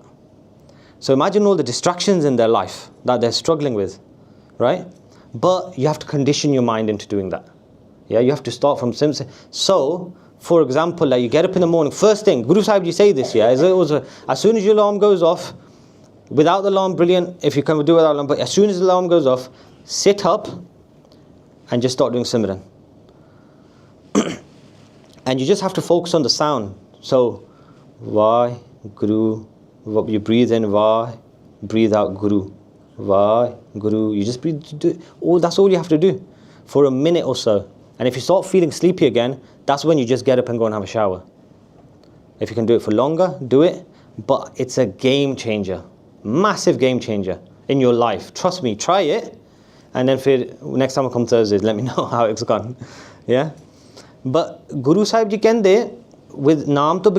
Speaker 1: So imagine all the distractions in their life that they're struggling with, right? But you have to condition your mind into doing that. Yeah, you have to start from simple. So, for example, like you get up in the morning, first thing, Guru Sahib Ji say this, yeah, as soon as your alarm goes off, without the alarm, brilliant, if you can do without alarm, but as soon as the alarm goes off, sit up and just start doing Simran. And you just have to focus on the sound. So, WhyGuru, you breathe in Vah, breathe out Guru. WhyGuru, you just breathe, that's all you have to do for a minute or so. And if you start feeling sleepy again, that's when you just get up and go and have a shower. If you can do it for longer, do it. But it's a game changer, massive game changer in your life. Trust me, try it. And then next time I come Thursdays, let me know how it's gone. Yeah? But Guru Sahib Ji kende, with naam to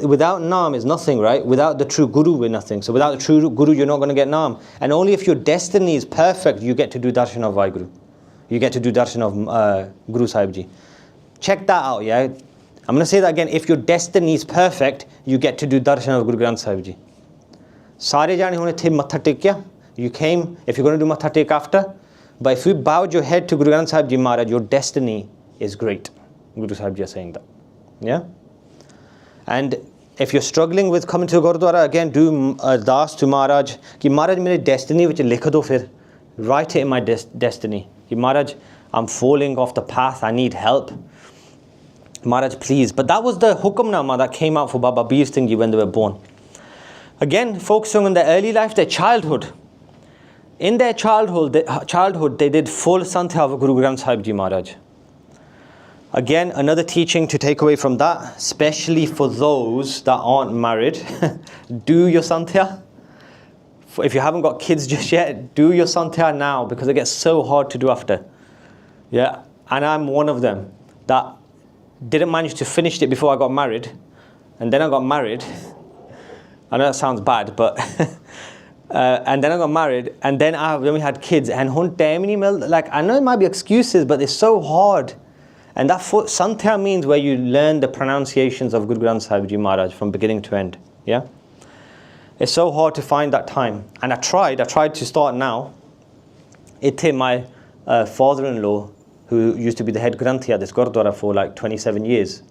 Speaker 1: without naam is nothing, right? Without the true Guru, we're nothing. So without the true Guru, you're not going to get naam. And only if your destiny is perfect, you get to do darshan of WhyGuru. You get to do darshan of Guru Sahib Ji. Check that out, yeah? I'm going to say that again. If your destiny is perfect, you get to do darshan of Guru Granth Sahib Ji. Sare jane hone the matha tekya. You came, if you're going to do matha take after. But if you bowed your head to Guru Granth Sahib Ji Maharaj, your destiny is great. Guru Sahib Ji is saying that. Yeah? And if you're struggling with coming to a Gurdwara, again, do Ardas to Maharaj. Ki Maharaj, mere destiny vich likh do fir. Write it in my destiny. Ki Maharaj, I'm falling off the path, I need help. Maharaj, please. But that was the Hookum that came out for Baba Bir Singh Ji when they were born. Again, focusing on their early life, their childhood. In their childhood, they did full Santhia of Guru Granth Sahib Ji Maharaj. Again, another teaching to take away from that, especially for those that aren't married, do your Santhia. If you haven't got kids just yet, do your Santhia now, because it gets so hard to do after. Yeah, and I'm one of them that didn't manage to finish it before I got married, and then I got married. I know that sounds bad, but and then I got married, and then we had kids, and like I know it might be excuses, but it's so hard. And that Santhia means where you learn the pronunciations of Guru Granth Sahib Ji Maharaj from beginning to end. Yeah, it's so hard to find that time, and I tried to start now. My father-in-law, who used to be the head Granthi at this Gurdwara for like 27 years,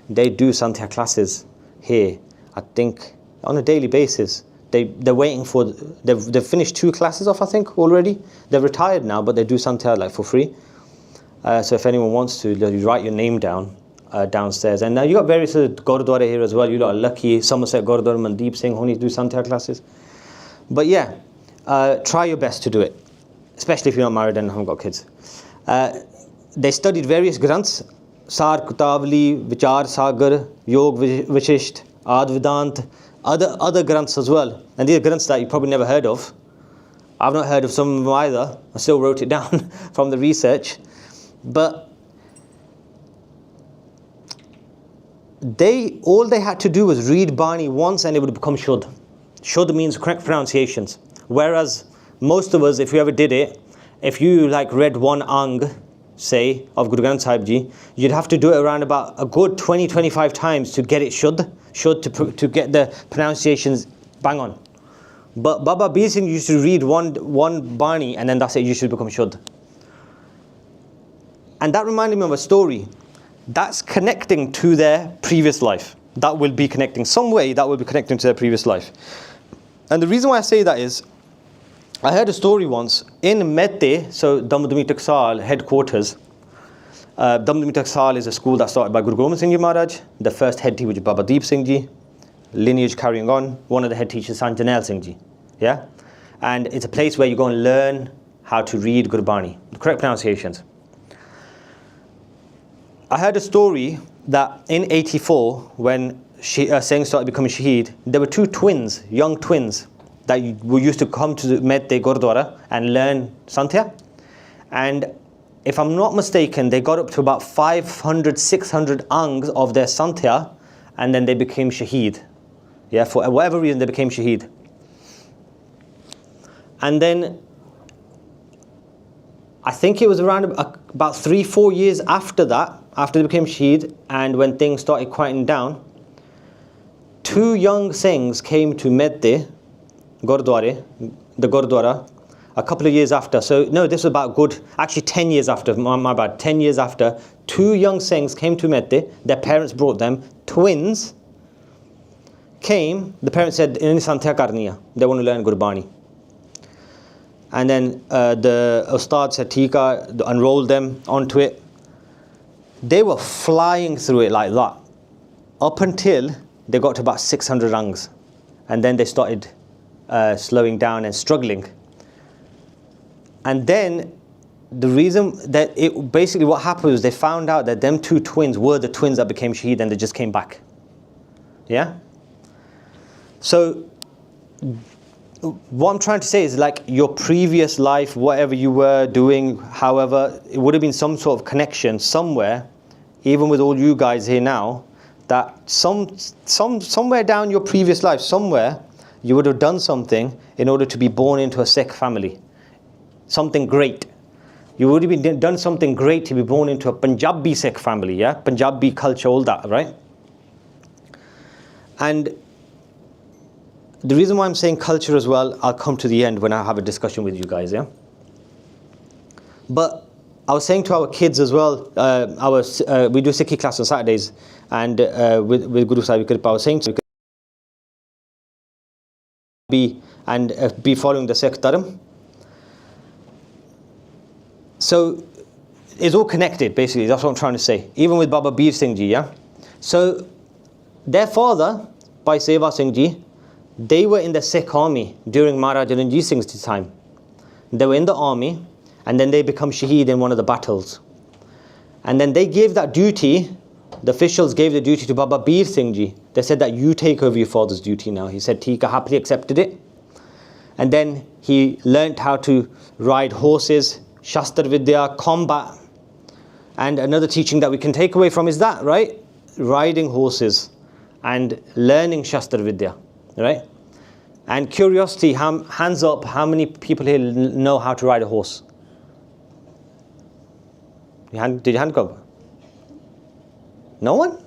Speaker 1: they do Santhia classes here, I think, on a daily basis. They're waiting for, they've finished 2 classes off, I think, already. They're retired now, but they do Santhia like for free. So if anyone wants to, you write your name down downstairs. And now you got various Gurdwara here as well. You lot are lucky. Somerset Gurdwara, Mandeep Singh, only do Santhia classes. But yeah, try your best to do it, especially if you're not married and haven't got kids. They studied various Granths, Sar Kutavli, Vichar Sagar, Yog Vishisht, Ad Vedant, other Granths as well. And these are Granths that you probably never heard of. I've not heard of some of them either. I still wrote it down from the research. But all they had to do was read Bani once and it would become Shuddh. Shuddh means correct pronunciations. Whereas most of us, if we ever did it, if you like read one Ang, say, of Guru Granth Sahib Ji, you'd have to do it around about a good 20-25 times to get it Shuddh to get the pronunciations bang on. But Baba Bir Singh used to read one Bani and then that's it, you should become Shuddh. And that reminded me of a story. That's connecting to their previous life. That will be connecting, some way that will be connecting to their previous life. And the reason why I say that is, I heard a story once in Mette, so Damdami Taksal headquarters. Damdami Taksal is a school that started by Guru Gobind Singh Ji Maharaj. The first head teacher was Baba Deep Singh Ji. Lineage carrying on. One of the head teachers, Sanjanel Singh Ji. Yeah? And it's a place where you go and learn how to read Gurbani, the correct pronunciations. I heard a story that in 84, when Singh started becoming Shahid, there were 2 twins, young twins, that used to come to Mette Gurdwara and learn Santhia. And if I'm not mistaken, they got up to about 500, 600 Angs of their Santhia, and then they became Shahid. Yeah, for whatever reason, they became Shahid. And then, I think it was around about 3-4 years after that, after they became Shahid, and when things started quieting down, 2 young Singhs came to Mette Gurdwara, the Gurdwara, a couple of years after. So no, this was about actually 10 years after, my bad, 10 years after, 2 young Singhs came to Mette, their parents brought them, twins, came, the parents said, in Santhia karniya, they want to learn Gurbani. And then the Ustad said, Tika, unrolled them onto it. They were flying through it like that, up until they got to about 600 rangs. And then they started slowing down and struggling. And then the reason that it basically what happened was they found out that them 2 twins were the twins that became Shahid, and they just came back. Yeah? So what I'm trying to say is, like, your previous life, whatever you were doing, however, it would have been some sort of connection somewhere, even with all you guys here now, that somewhere down your previous life, somewhere, you would have done something in order to be born into a Sikh family. Something great. You would have done something great to be born into a Punjabi Sikh family, yeah? Punjabi culture, all that, right? And the reason why I'm saying culture as well, I'll come to the end when I have a discussion with you guys, yeah? But I was saying to our kids as well, we do Sikhi class on Saturdays, and with Guru Sahib Kripa, I was saying to be following the Sikh Dharm. So it's all connected, basically. That's what I'm trying to say. Even with Baba Bir Singh Ji, yeah? So their father, Bhai Seva Singh Ji, they were in the Sikh army during Maharaja Ranjit Singh's time. They were in the army, and then they become Shahid in one of the battles. And then they gave that duty, the officials gave the duty to Baba Bir Singh Ji. They said that you take over your father's duty now. He said, Tika, happily accepted it. And then he learnt how to ride horses, Shastra Vidya, combat. And another teaching that we can take away from is that, right? Riding horses and learning Shastra Vidya, right? And curiosity, hands up, how many people here know how to ride a horse? Did your hand go up? No one?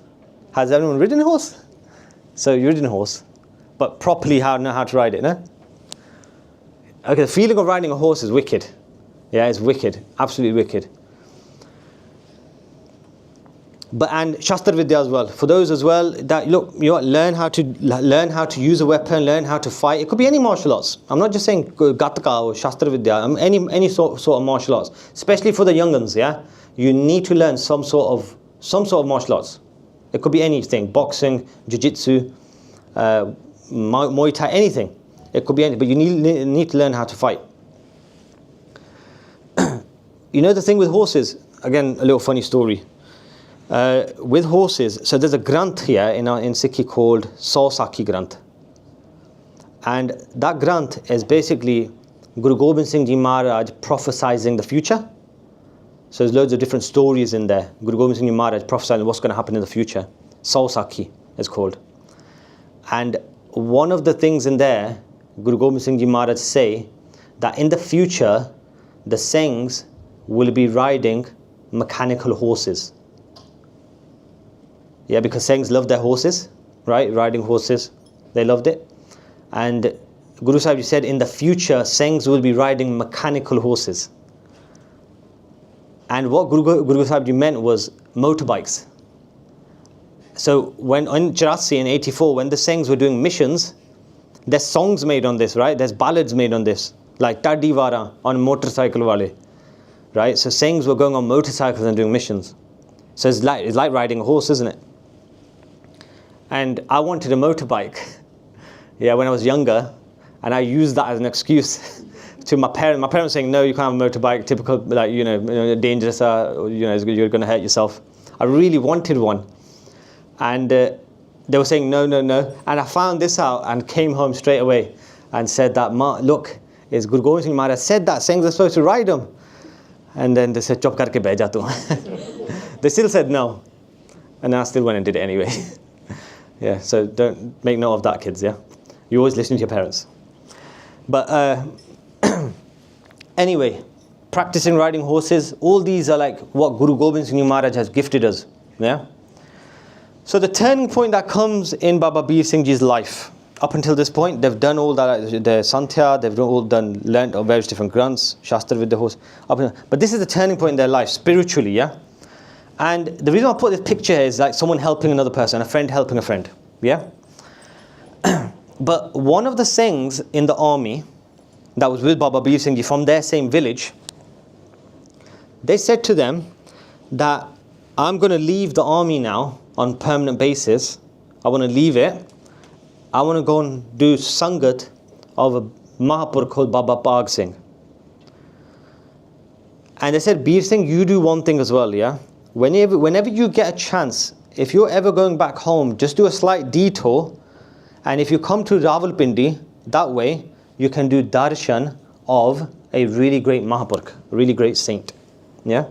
Speaker 1: Has anyone ridden a horse? So you've ridden a horse, but properly know how to ride it, no? Okay, the feeling of riding a horse is wicked. Yeah, it's wicked, absolutely wicked. But and Shastra Vidya as well. For those as well that look, you know, learn how to use a weapon, learn how to fight. It could be any martial arts. I'm not just saying Gatka or Shastra Vidya. Any sort of martial arts, especially for the young ones. Yeah, you need to learn some sort of martial arts. It could be anything: boxing, jiu-jitsu, Muay Thai, anything. It could be anything, but you need to learn how to fight. You know the thing with horses, again, a little funny story. With horses, so there's a granth here in Sikhi called Sausakhi Granth. And that granth is basically Guru Gobind Singh Ji Maharaj prophesizing the future. So there's loads of different stories in there. Guru Gobind Singh Ji Maharaj prophesying what's going to happen in the future. Sausakhi is called. And one of the things in there, Guru Gobind Singh Ji Maharaj say that in the future, the Singhs will be riding mechanical horses. Yeah, because Singhs love their horses, right? Riding horses, they loved it. And Guru Sahib said in the future, Singhs will be riding mechanical horses. And what Guru Sahib meant was motorbikes. So when in 84 in 84, when the Singhs were doing missions, there's songs made on this, right? There's ballads made on this, like Tadivara on motorcycle wale, right? So Singhs were going on motorcycles and doing missions. So it's like riding a horse, isn't it? And I wanted a motorbike, yeah, when I was younger, and I used that as an excuse to my parents. My parents saying, no, you can't have a motorbike, typical, like, dangerous, you're going to hurt yourself. I really wanted one. And they were saying, no. And I found this out and came home straight away and said that, look, is Guru Gobind Singh Maharaj said that Singhs are supposed to ride them. And then they said, chop karke beh ja tu. They still said no. And then I still went and did it anyway. Yeah, so don't make note of that, kids, yeah? You always listen to your parents. But anyway, practicing riding horses, all these are like what Guru Gobind Singh Maharaj has gifted us, yeah? So the turning point that comes in Baba Bir Singh Ji's life, up until this point, they've done all that, the Santhia, they've all done, learnt of various different grunts, Shastra with the horse. But this is the turning point in their life, spiritually, yeah? And the reason I put this picture here is like someone helping another person, a friend helping a friend, yeah? But one of the Singhs in the army that was with Baba Bir Singh Ji from their same village, they said to them that I'm going to leave the army now on permanent basis. I want to leave it. I want to go and do Sangat of a Mahapur called Baba Bhaag Singh. And they said, Bir Singh, you do one thing as well, yeah? Whenever you get a chance, if you're ever going back home, just do a slight detour. And if you come to Rawalpindi, that way, you can do darshan of a really great Mahapurkh, a really great saint. Yeah?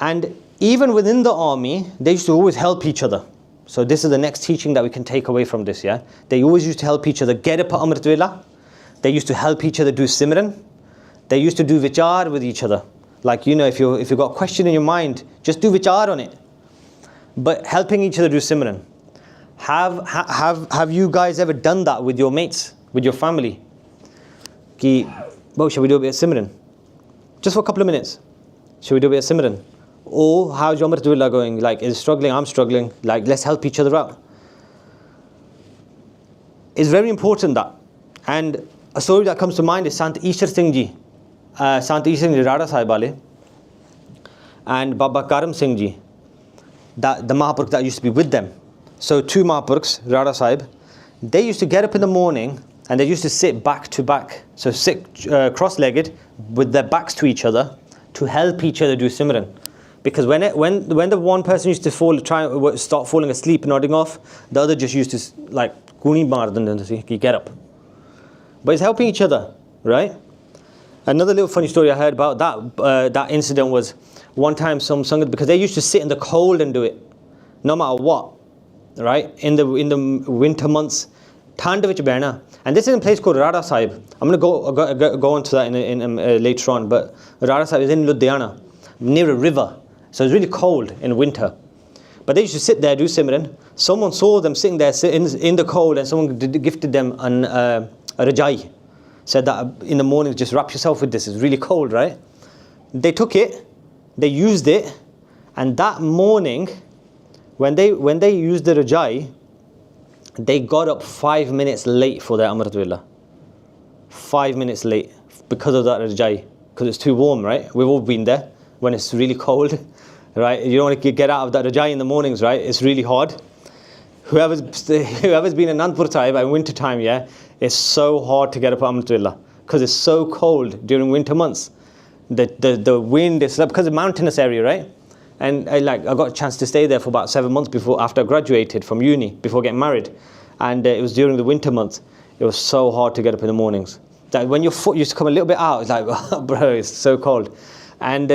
Speaker 1: And even within the army, they used to always help each other. So this is the next teaching that we can take away from this, yeah? They always used to help each other. Get up at Amrit Vela. They used to help each other do Simran. They used to do vichar with each other. Like, you know, if you've got a question in your mind, just do vichar on it. But helping each other do Simran. Have you guys ever done that with your mates, with your family? Ki, oh, shall we do a bit of Simran? Just for a couple of minutes. Shall we do a bit of Simran? Oh, how's your Amrit Vela going? Like, is it struggling? I'm struggling. Like, let's help each other out. It's very important that. And a story that comes to mind is Sant Ishar Singh Ji. Sant Ishar Singh Ji, Rada Sahib Wale. And Baba Karam Singh Ji. That, the Mahapurkh that used to be with them. So two Mahapurkhs, Rada Sahib, they used to get up in the morning and they used to sit back to back. So sit cross-legged with their backs to each other to help each other do Simran. Because when the one person used to start falling asleep, nodding off, the other just used to like kuni maar dende, get up. But it's helping each other, right? Another little funny story I heard about that incident was one time some Sangat, because they used to sit in the cold and do it, no matter what, right? In the winter months, Thand vich behna. And this is in a place called Rada Sahib. I'm going to go into that in later on, but Rada Sahib is in Ludhiana, near a river. So it's really cold in winter. But they used to sit there, do Simran. Someone saw them sitting there in the cold, and someone gifted them a rajai. Said that in the morning, just wrap yourself with this. It's really cold, right? They took it, they used it, and that morning, when they used the rajai, they got up 5 minutes late for their Amrit Vela. 5 minutes late because of that rajai. Because it's too warm, right? We've all been there when it's really cold. Right, you don't want to get out of that rajai in the mornings, right? It's really hard. Whoever's been in Nandpur Sahib in winter time, yeah, it's so hard to get up Amrit Vela because it's so cold during winter months. The wind is because it's a mountainous area, right? And I got a chance to stay there for about 7 months after I graduated from uni, before getting married, and it was during the winter months. It was so hard to get up in the mornings. Like when your foot used to come a little bit out, it's like, oh, bro, it's so cold. And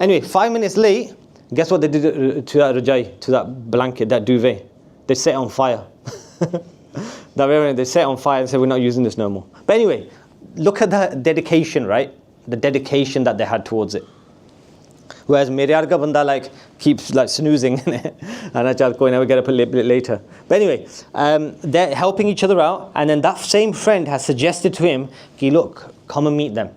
Speaker 1: anyway, 5 minutes late. Guess what they did to that rajai, to that blanket, that duvet? They set it on fire. They set it on fire and said, we're not using this no more. But anyway, look at the dedication, right? The dedication that they had towards it. Whereas maryada banda keeps snoozing and I go never get up a little bit later. But anyway, they're helping each other out, and then that same friend has suggested to him, Ki, look, come and meet them.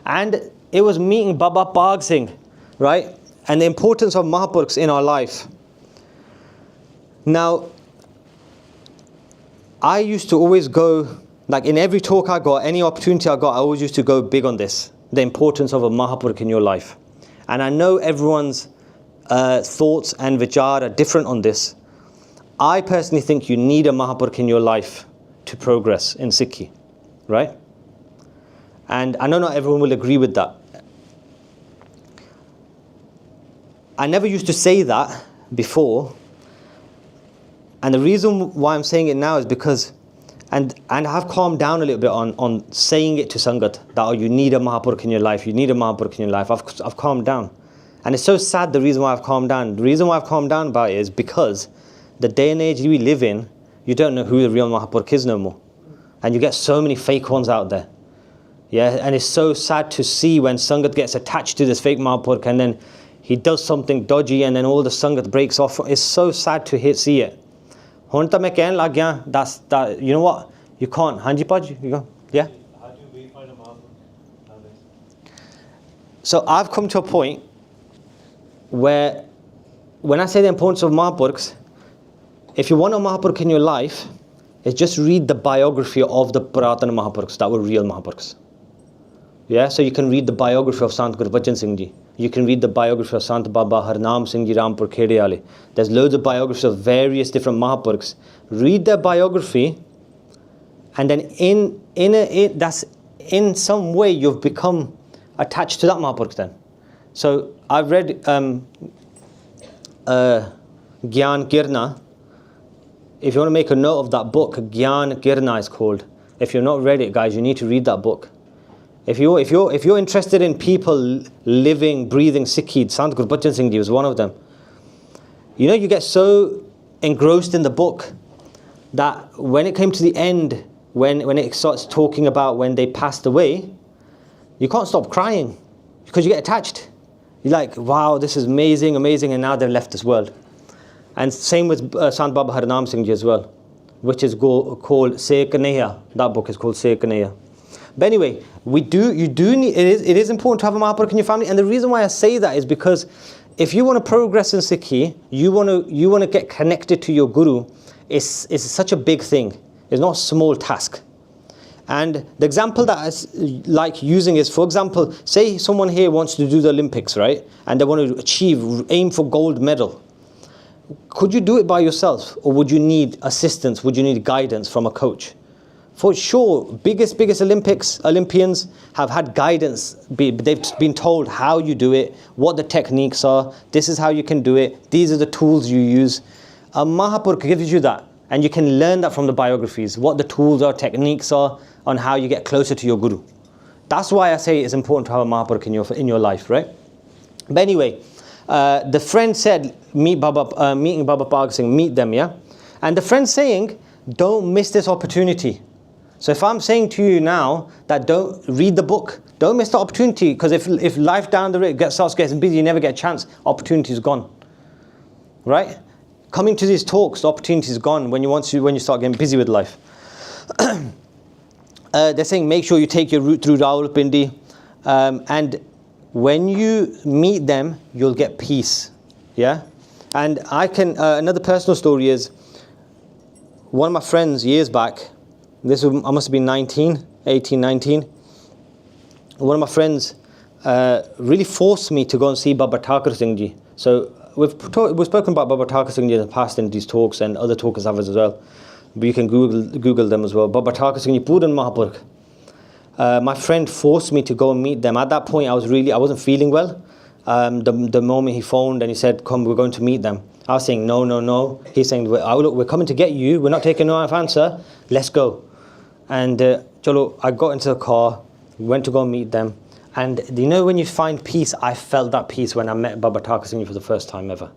Speaker 1: And it was meeting Baba Bhaag Singh, right? And the importance of Mahapurkhs in our life. Now, I used to always go, in every talk I got, any opportunity I got, I always used to go big on this, the importance of a Mahapurkh in your life. And I know everyone's thoughts and vichar are different on this. I personally think you need a Mahapurkh in your life to progress in Sikhi, right? And I know not everyone will agree with that. I never used to say that before, and the reason why I'm saying it now is because, and I've calmed down a little bit on saying it to Sangat, that you need a Mahapurkh in your life, you need a Mahapurkh in your life. I've calmed down. And it's so sad the reason why I've calmed down. The reason why I've calmed down about it is because the day and age we live in, you don't know who the real Mahapurkh is no more. And you get so many fake ones out there. Yeah, and it's so sad to see when Sangat gets attached to this fake Mahapurkh and then he does something dodgy and then all the Sangat breaks off. It's so sad to see it. Hun ta main kehn lag gaya, that's that, you know what? You can't. Hanji Paj, you go. Yeah?
Speaker 2: How do we find a Mahabharata?
Speaker 1: So I've come to a point where when I say the importance of Mahapurukhs, if you want a Mahapurukh in your life, it's just read the biography of the Puratana Mahapurukhs that were real Mahapurukhs. Yeah, so you can read the biography of Sant Gurbachan Singh Ji. You can read the biography of Sant Baba Harnam Singh Ji Rampur Khede Wale. There's loads of biographies of various different Mahapurukhs. Read their biography, and then in some way you've become attached to that Mahapurukh then. So I've read Gyan Kirna. If you want to make a note of that book, Gyan Kirna is called. If you've not read it, guys, you need to read that book. If you're interested in people living, breathing Sikhi, Sant Gurbachan Singh Ji was one of them. You know, you get so engrossed in the book that when it came to the end, when it starts talking about when they passed away, you can't stop crying because you get attached. You're like, wow, this is amazing, amazing, and now they've left this world. And same with Sant Baba Harnam Singh Ji as well, which is called Se Kaneya. That book is called Se Kaneya. But anyway, it is important to have a Mahapurukh in your family, and the reason why I say that is because if you want to progress in Sikhi, you want to get connected to your Guru. It's such a big thing. It's not a small task. And the example that I like using is, for example, say someone here wants to do the Olympics, right? And they want to aim for gold medal. Could you do it by yourself, or would you need assistance? Would you need guidance from a coach? For sure, biggest Olympians have had guidance. They've been told how you do it, what the techniques are. This is how you can do it. These are the tools you use. A Mahapurukh gives you that, and you can learn that from the biographies, what the tools are, techniques are, on how you get closer to your Guru. That's why I say it's important to have a Mahapurukh in your life, right? But anyway, the friend said, meeting Baba Bhaag Singh, meet them, yeah? And the friend saying, don't miss this opportunity. So if I'm saying to you now that don't read the book, don't miss the opportunity, because if life down the road starts getting busy, you never get a chance, opportunity is gone. Right? Coming to these talks, the opportunity is gone when you start getting busy with life. They're saying make sure you take your route through Rawalpindi, and when you meet them, you'll get peace. Yeah? And I can, another personal story is, one of my friends years back, I must have been 18, 19. One of my friends really forced me to go and see Baba Thakur Singh Ji. So we've spoken about Baba Thakur Singh Ji in the past in these talks, and other talkers have as well. But you can Google them as well. Baba Thakur Singh Ji, Puran Mahapurukh. My friend forced me to go and meet them. At that point, I wasn't feeling well. The moment he phoned and he said, come, we're going to meet them. I was saying, no. He's saying, look, we're coming to get you. We're not taking no answer. Let's go. And I got into the car, went to go and meet them. And you know when you find peace, I felt that peace when I met Baba Thakur Singh Ji for the first time ever.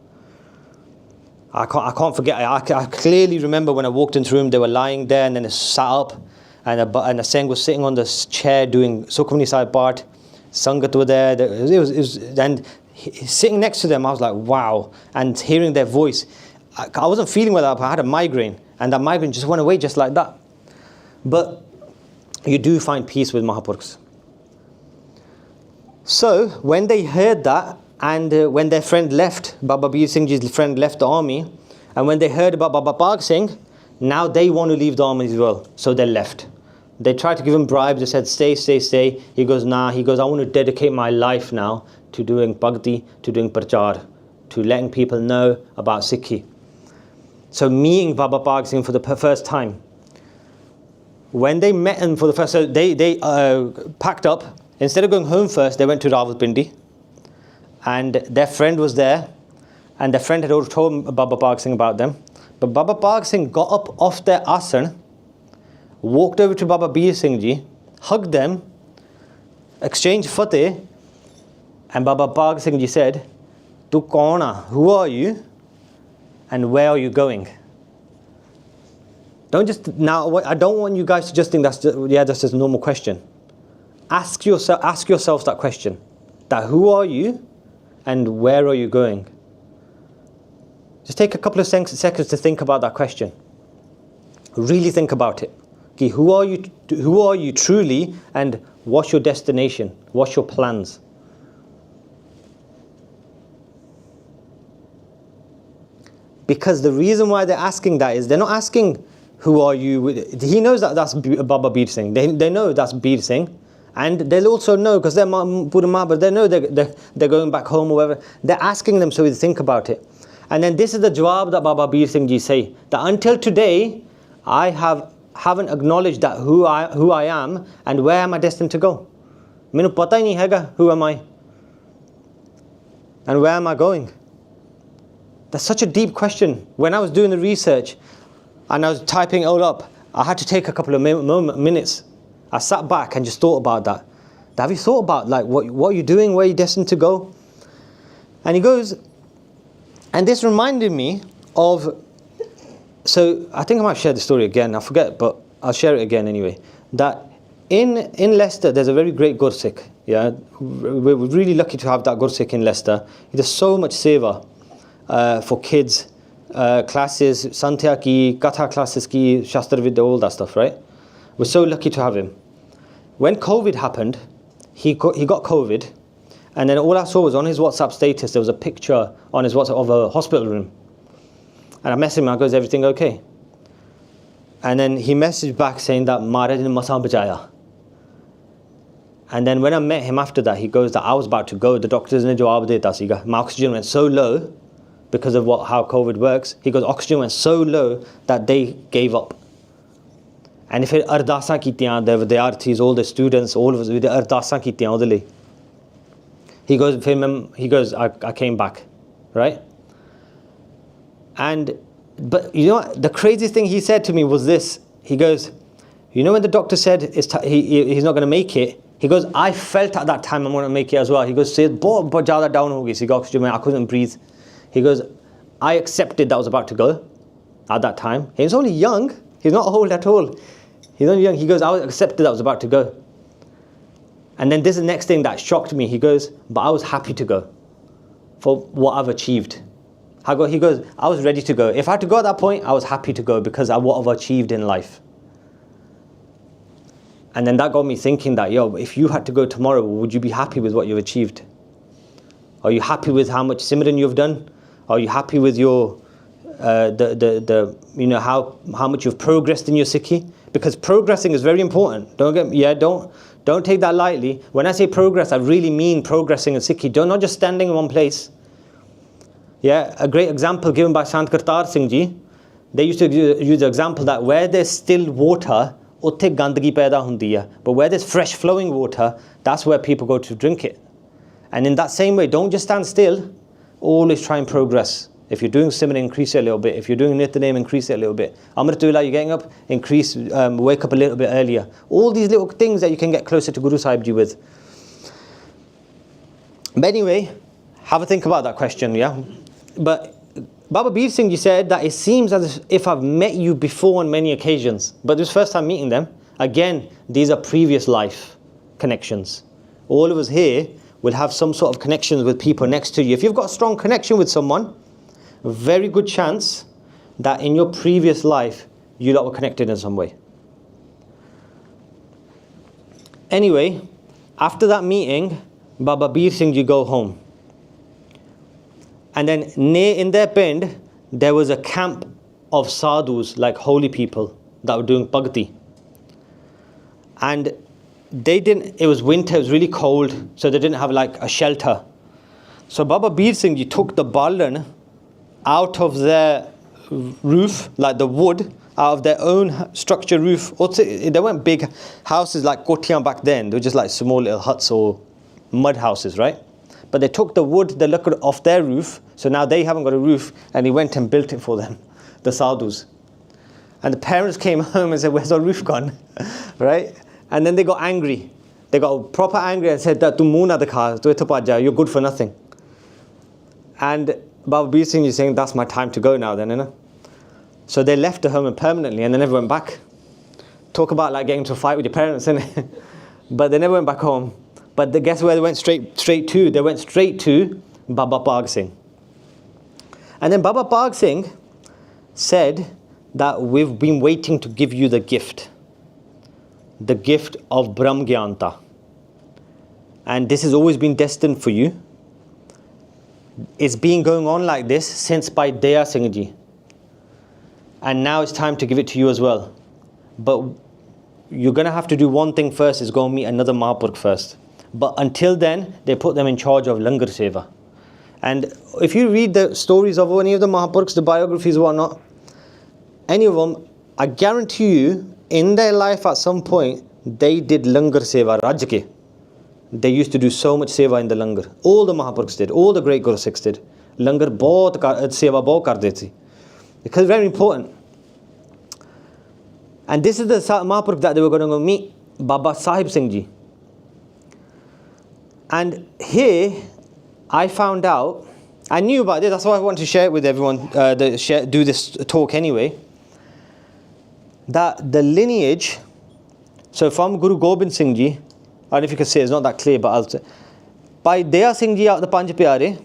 Speaker 1: I can't forget. I clearly remember when I walked into the room, they were lying there, and then they sat up, and the Singh was sitting on the chair doing Sukhmani Sahib Part. Sangat were there. And sitting next to them, I was like, wow. And hearing their voice, I wasn't feeling well, but I had a migraine, and that migraine just went away just like that. But you do find peace with Mahapurukhs. So when they heard that, and when their friend left, Baba Bir Singh Ji's friend left the army, and when they heard about Baba Bhaag Singh, now they want to leave the army as well. So they left. They tried to give him bribes. They said, stay. He goes, nah. He goes, I want to dedicate my life now to doing bhakti, to doing Parchar, to letting people know about Sikhi. So meeting Baba Bhaag Singh for the first time. When they met him for the first time, they packed up. Instead of going home first, they went to Rawalpindi. And their friend was there. And their friend had already told Baba Bhaag Singh about them. But Baba Bhaag Singh got up off their asan, walked over to Baba Bir Singh Ji, hugged them, exchanged fateh, and Baba Bhaag Singh Ji said, "Tu kaun hai? Who are you? And where are you going?" I don't want you guys to just think that's just a normal question. Ask yourself that question. That who are you and where are you going? Just take a couple of seconds to think about that question. Really think about it. Okay, who are you truly, and what's your destination? What's your plans? Because the reason why they're asking that is they're not asking, who are you? He knows that that's Baba Bir Singh. They know that's Bir Singh. And they'll also know, because they're but they know they're going back home or whatever. They're asking them so we think about it. And then this is the jawab that Baba Bir Singh Ji say, that until today, I haven't acknowledged that who I am and where am I destined to go. Mainu pata hi nahi hega, who am I? And where am I going? That's such a deep question. When I was doing the research and I was typing it all up, I had to take a couple of minutes. I sat back and just thought about that. Have you thought about like what you're doing, where you're destined to go? And he goes, and this reminded me of, so I think I might share the story again, I forget, but I'll share it again anyway. That in Leicester, there's a very great Gursikh. Yeah, we're really lucky to have that Gursikh in Leicester. He does so much seva for kids, classes, Santhia ki, Katha classes ki, Shastra Vidya, all that stuff, right? We're so lucky to have him. When COVID happened, he got COVID, and then all I saw was on his WhatsApp status, there was a picture on his WhatsApp of a hospital room. And I messaged him, I goes, everything okay? And then he messaged back saying that Maharaj ne masaan bachaya. And then when I met him after that, he goes that I was about to go, the doctors ne jawab deta siga. My oxygen went so low, because of how COVID works. He goes, oxygen went so low that they gave up. And if Ardasa kitiyan, the Vidyarthis, all the students, all of us, with the Ardasa kitiyan odele. He goes, I came back, right? But you know what, the craziest thing he said to me was this. He goes, you know when the doctor said he's not going to make it, he goes, I felt at that time I'm going to make it as well. He goes, bahut zyada down ho gayi si oxygen, I couldn't breathe. He goes, I accepted that I was about to go at that time. He's only young, he's not old at all. He's only young. He goes, I accepted that I was about to go. And then this is the next thing that shocked me. He goes, but I was happy to go for what I've achieved. He goes, I was ready to go. If I had to go at that point, I was happy to go because of what I've achieved in life. And then that got me thinking that, if you had to go tomorrow, would you be happy with what you've achieved? Are you happy with how much Simran you've done? Are you happy with your, how much you've progressed in your Sikhi? Because progressing is very important. Don't take that lightly. When I say progress, I really mean progressing in Sikhi. Not just standing in one place. Yeah, a great example given by Sant Kartar Singh Ji. They used to use the example that where there's still water, utte gandagi paida hundi hai. But where there's fresh flowing water, that's where people go to drink it. And in that same way, don't just stand still. Always try and progress. If you're doing Simran, increase it a little bit. If you're doing Nitnem, increase it a little bit. Amritullah, you're getting up, wake up a little bit earlier. All these little things that you can get closer to Guru Sahib Ji with. But anyway, have a think about that question, yeah? But Baba Bir Singh Ji said that it seems as if I've met you before on many occasions. But this first time meeting them, again, these are previous life connections. All of us here will have some sort of connections with people next to you. If you've got a strong connection with someone, a very good chance that in your previous life, you lot were connected in some way. Anyway, after that meeting, Baba Bir Singh Ji go home. And then in their pind, there was a camp of sadhus, like holy people, that were doing bhakti. And it was winter, it was really cold, so they didn't have like a shelter. So Baba Bir Singh Ji took the balan out of their roof, like the wood, out of their own structure roof. They weren't big houses like kotiyan back then, they were just like small little huts or mud houses, right? But they took the wood, the liquor off their roof, so now they haven't got a roof, and he went and built it for them, the sadhus. And the parents came home and said, where's our roof gone? Right? And then they got angry. They got proper angry and said that you're good for nothing. And Baba Bir Singh is saying, that's my time to go now then, you know? So they left the home permanently and they never went back. Talk about like getting into a fight with your parents, innit? But they never went back home. But guess where they went straight to? They went straight to Baba Bhaag Singh. And then Baba Bhaag Singh said that we've been waiting to give you the gift of Brahm Gyanta. And this has always been destined for you. It's been going on like this since Bhai Daya Singh Ji. And now it's time to give it to you as well. But you're going to have to do one thing first, is go and meet another Mahaprabhu first. But until then, they put them in charge of Langar seva. And if you read the stories of any of the Mahaprabhus, the biographies or whatnot, any of them, I guarantee you, in their life at some point, they did Langar seva, Rajke. They used to do so much seva in the Langar. All the Mahaprabhus did, all the great Guru Sikhs did. Langar bahut seva bahut karde thi. Because it's very important. And this is the Mahaprabhu that they were going to go meet, Baba Sahib Singh Ji. And here, I found out, I knew about this, that's why I wanted to share it with everyone, do this talk anyway, that the lineage, so from Guru Gobind Singh Ji, I don't know if you can say, it's not that clear, but I'll say, Bhai Daya Singh Ji out the Panj Pyare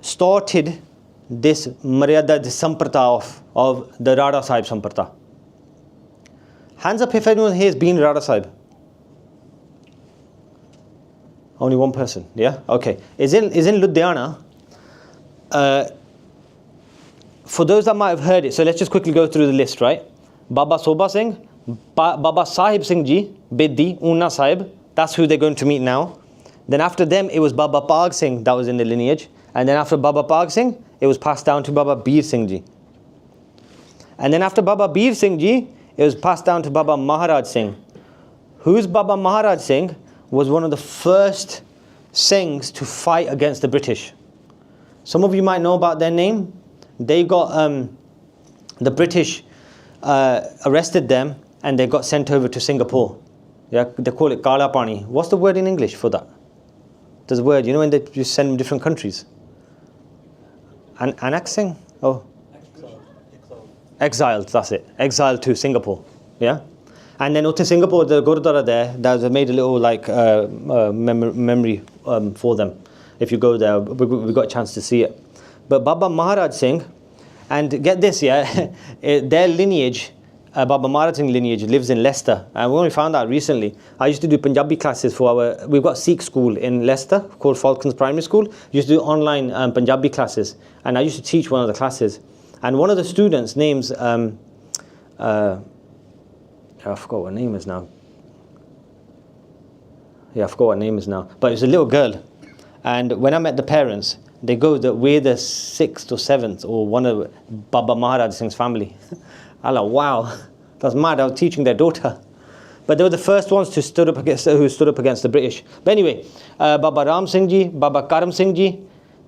Speaker 1: started this maryada, this samprata of the Rada Sahib samprata. Hands up if anyone here has been Rada Sahib. Only one person, yeah? Okay. Is in Ludhiana. For those that might have heard it, so let's just quickly go through the list, right? Baba Soba Singh, Baba Sahib Singh Ji, Biddi, Una Sahib, that's who they're going to meet now. Then after them, it was Baba Bhaag Singh that was in the lineage. And then after Baba Bhaag Singh, it was passed down to Baba Bir Singh Ji. And then after Baba Bir Singh Ji, it was passed down to Baba Maharaj Singh. Who's Baba Maharaj Singh? Was one of the first Singhs to fight against the British. Some of you might know about their name. They got, the British arrested them and they got sent over to Singapore. Yeah, they call it Kala Pani. What's the word in English for that? There's a word, you know, when they just send them different countries. Annexing? Oh. Exiled, that's it. Exiled to Singapore. Yeah? And then in Singapore, the Gurdwara there, they made a little like memory for them. If you go there, we got a chance to see it. But Baba Maharaj Singh, and get this, yeah, their lineage, Baba Maharaj Singh lineage lives in Leicester. And we only found out recently. I used to do Punjabi classes for we've got Sikh school in Leicester called Falcons Primary School. Used to do online Punjabi classes. And I used to teach one of the classes. And one of the students' names, I forgot what her name is now. Yeah, I forgot what her name is now. But it was a little girl. And when I met the parents, they go that we're the 6th or 7th or one of Baba Maharaj Singh's family. I was like, wow, that's mad. I was teaching their daughter. But they were the first ones who stood up against the British. But anyway, Baba Ram Singh Ji, Baba Karam Singh Ji,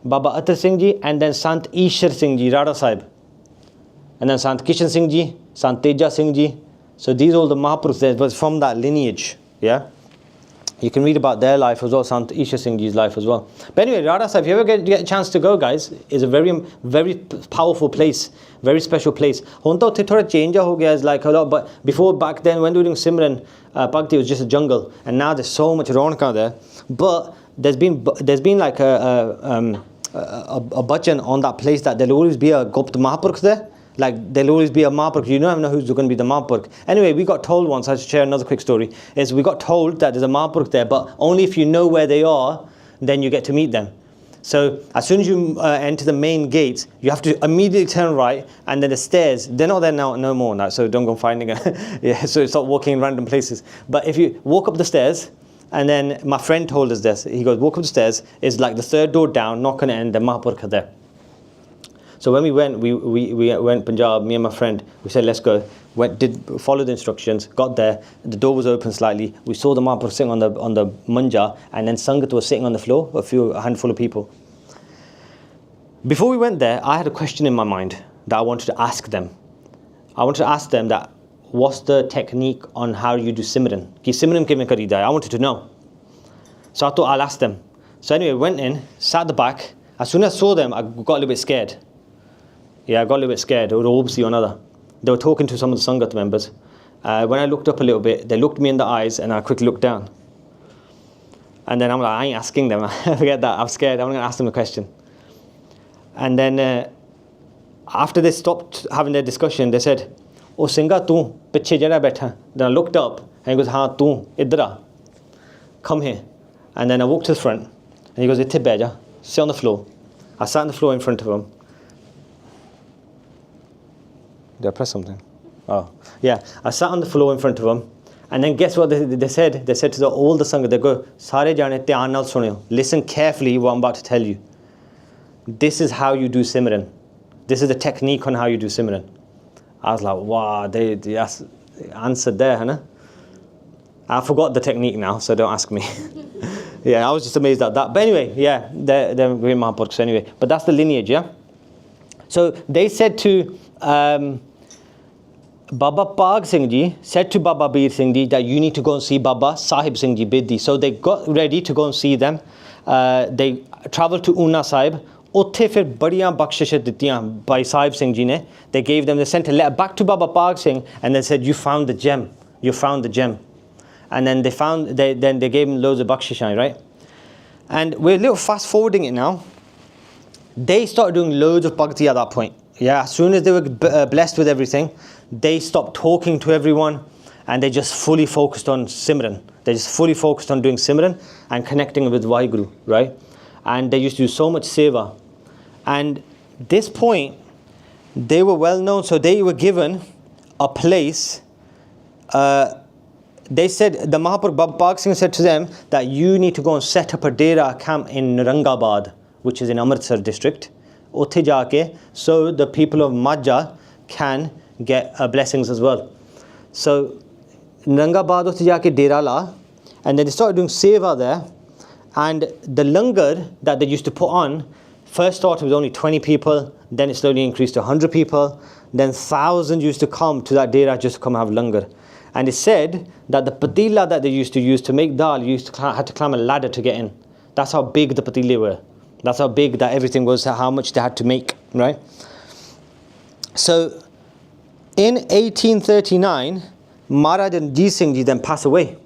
Speaker 1: Baba Atar Singh Ji, and then Sant Ishar Singh Ji, Rada Sahib. And then Sant Kishan Singh Ji, Sant Teja Singh Ji. So these are all the Mahaprabhus there, but from that lineage, yeah? You can read about their life as well, Sant Isha Singh Ji's life as well. But anyway, Rada Sahib, if you ever get a chance to go, guys, is a very, very powerful place, very special place. Honta utte thoda change ho gaya, is like a lot, but before, back then, when we were doing Simran, Bhakti was just a jungle, and now there's so much Raunaka there. But there's been like a bhajan on that place that there'll always be a Gupt Mahaprabhu there. Like, there'll always be a Mahaprabhu. You don't know who's going to be the Mahaprabhu. Anyway, we got told once, I'll share another quick story, is we got told that there's a Mahaprabhu there, but only if you know where they are, then you get to meet them. So, as soon as you enter the main gates, you have to immediately turn right, and then the stairs, they're not there now, no more now, so don't go finding it. Yeah, so stop walking in random places. But if you walk up the stairs, and then my friend told us this, he goes, walk up the stairs, it's like the 3rd door down, knock on it, and the Mahaprabhu are there. So when we went Punjab, me and my friend, we said, let's go. Follow the instructions, got there, the door was open slightly, we saw the Mahaprabhu sitting on the manja, and then Sangat was sitting on the floor, a handful of people. Before we went there, I had a question in my mind that I wanted to ask them. I wanted to ask them that, what's the technique on how you do Simran? Ki Simran kiਵੇਂ ਕਰੀਦਾ? I wanted to know. So I thought I'll ask them. So anyway, went in, sat at the back. As soon as I saw them, I got a little bit scared. Yeah, I got a little bit scared, or obviously another. They were talking to some of the Sangat members. When I looked up a little bit, they looked me in the eyes, and I quickly looked down. And then I'm like, I ain't asking them. Forget that, I'm scared, I'm going to ask them a question. And then after they stopped having their discussion, they said, "Oh, Singha, tu piche jada baitha." Then I looked up and he goes, "Ha, tu idra, come here." And then I walked to the front and he goes, "Itthe beja, sit on the floor." I sat on the floor in front of him. Did I press something? Oh, yeah. I sat on the floor in front of him. And then guess what they said? They said to all the Sangha, they go, "Sare jane dhyan nal sunyo. Listen carefully what I'm about to tell you. This is how you do Simran. This is the technique on how you do Simran." I was like, wow, they answered there, huh? I forgot the technique now, so don't ask me. Yeah, I was just amazed at that. But anyway, yeah, they're great Mahapurukhs anyway. But that's the lineage, yeah? So they said to Baba Bhaag Singh Ji, said to Baba Bir Singh Ji that you need to go and see Baba Sahib Singh Ji Biddi. So they got ready to go and see them. They travelled to Una Sahib. Utthe fir badiyan bakshishes dittiyan Bhai Sahib Singh Ji ne. They gave them, they sent a letter back to Baba Bhaag Singh and they said, "You found the gem. You found the gem." And then they gave him loads of bakshishan, right? And we're a little fast forwarding it now. They started doing loads of bhakti at that point. Yeah, as soon as they were blessed with everything, they stopped talking to everyone and they just fully focused on Simran. They just fully focused on doing Simran and connecting with WhyGuru, right? And they used to do so much seva. And this point, they were well known, so they were given a place. They said, the Mahaprabhu Baba Bhaag Singh said to them that you need to go and set up a dera camp in Narangabad, which is in Amritsar district, Utthe jaake, so the people of Majha can get blessings as well. So Narangabad Utthe jaake dera la, and then they started doing seva there. And the Langar that they used to put on, first started with only 20 people, then it slowly increased to 100 people, then thousands used to come to that dera just to come have Langar. And it said that the patila that they used to use to make dal, had to climb a ladder to get in. That's how big the patile were. That's how big that everything was, how much they had to make, right? So in 1839, Maharaj Ranjit Singh Ji then passed away.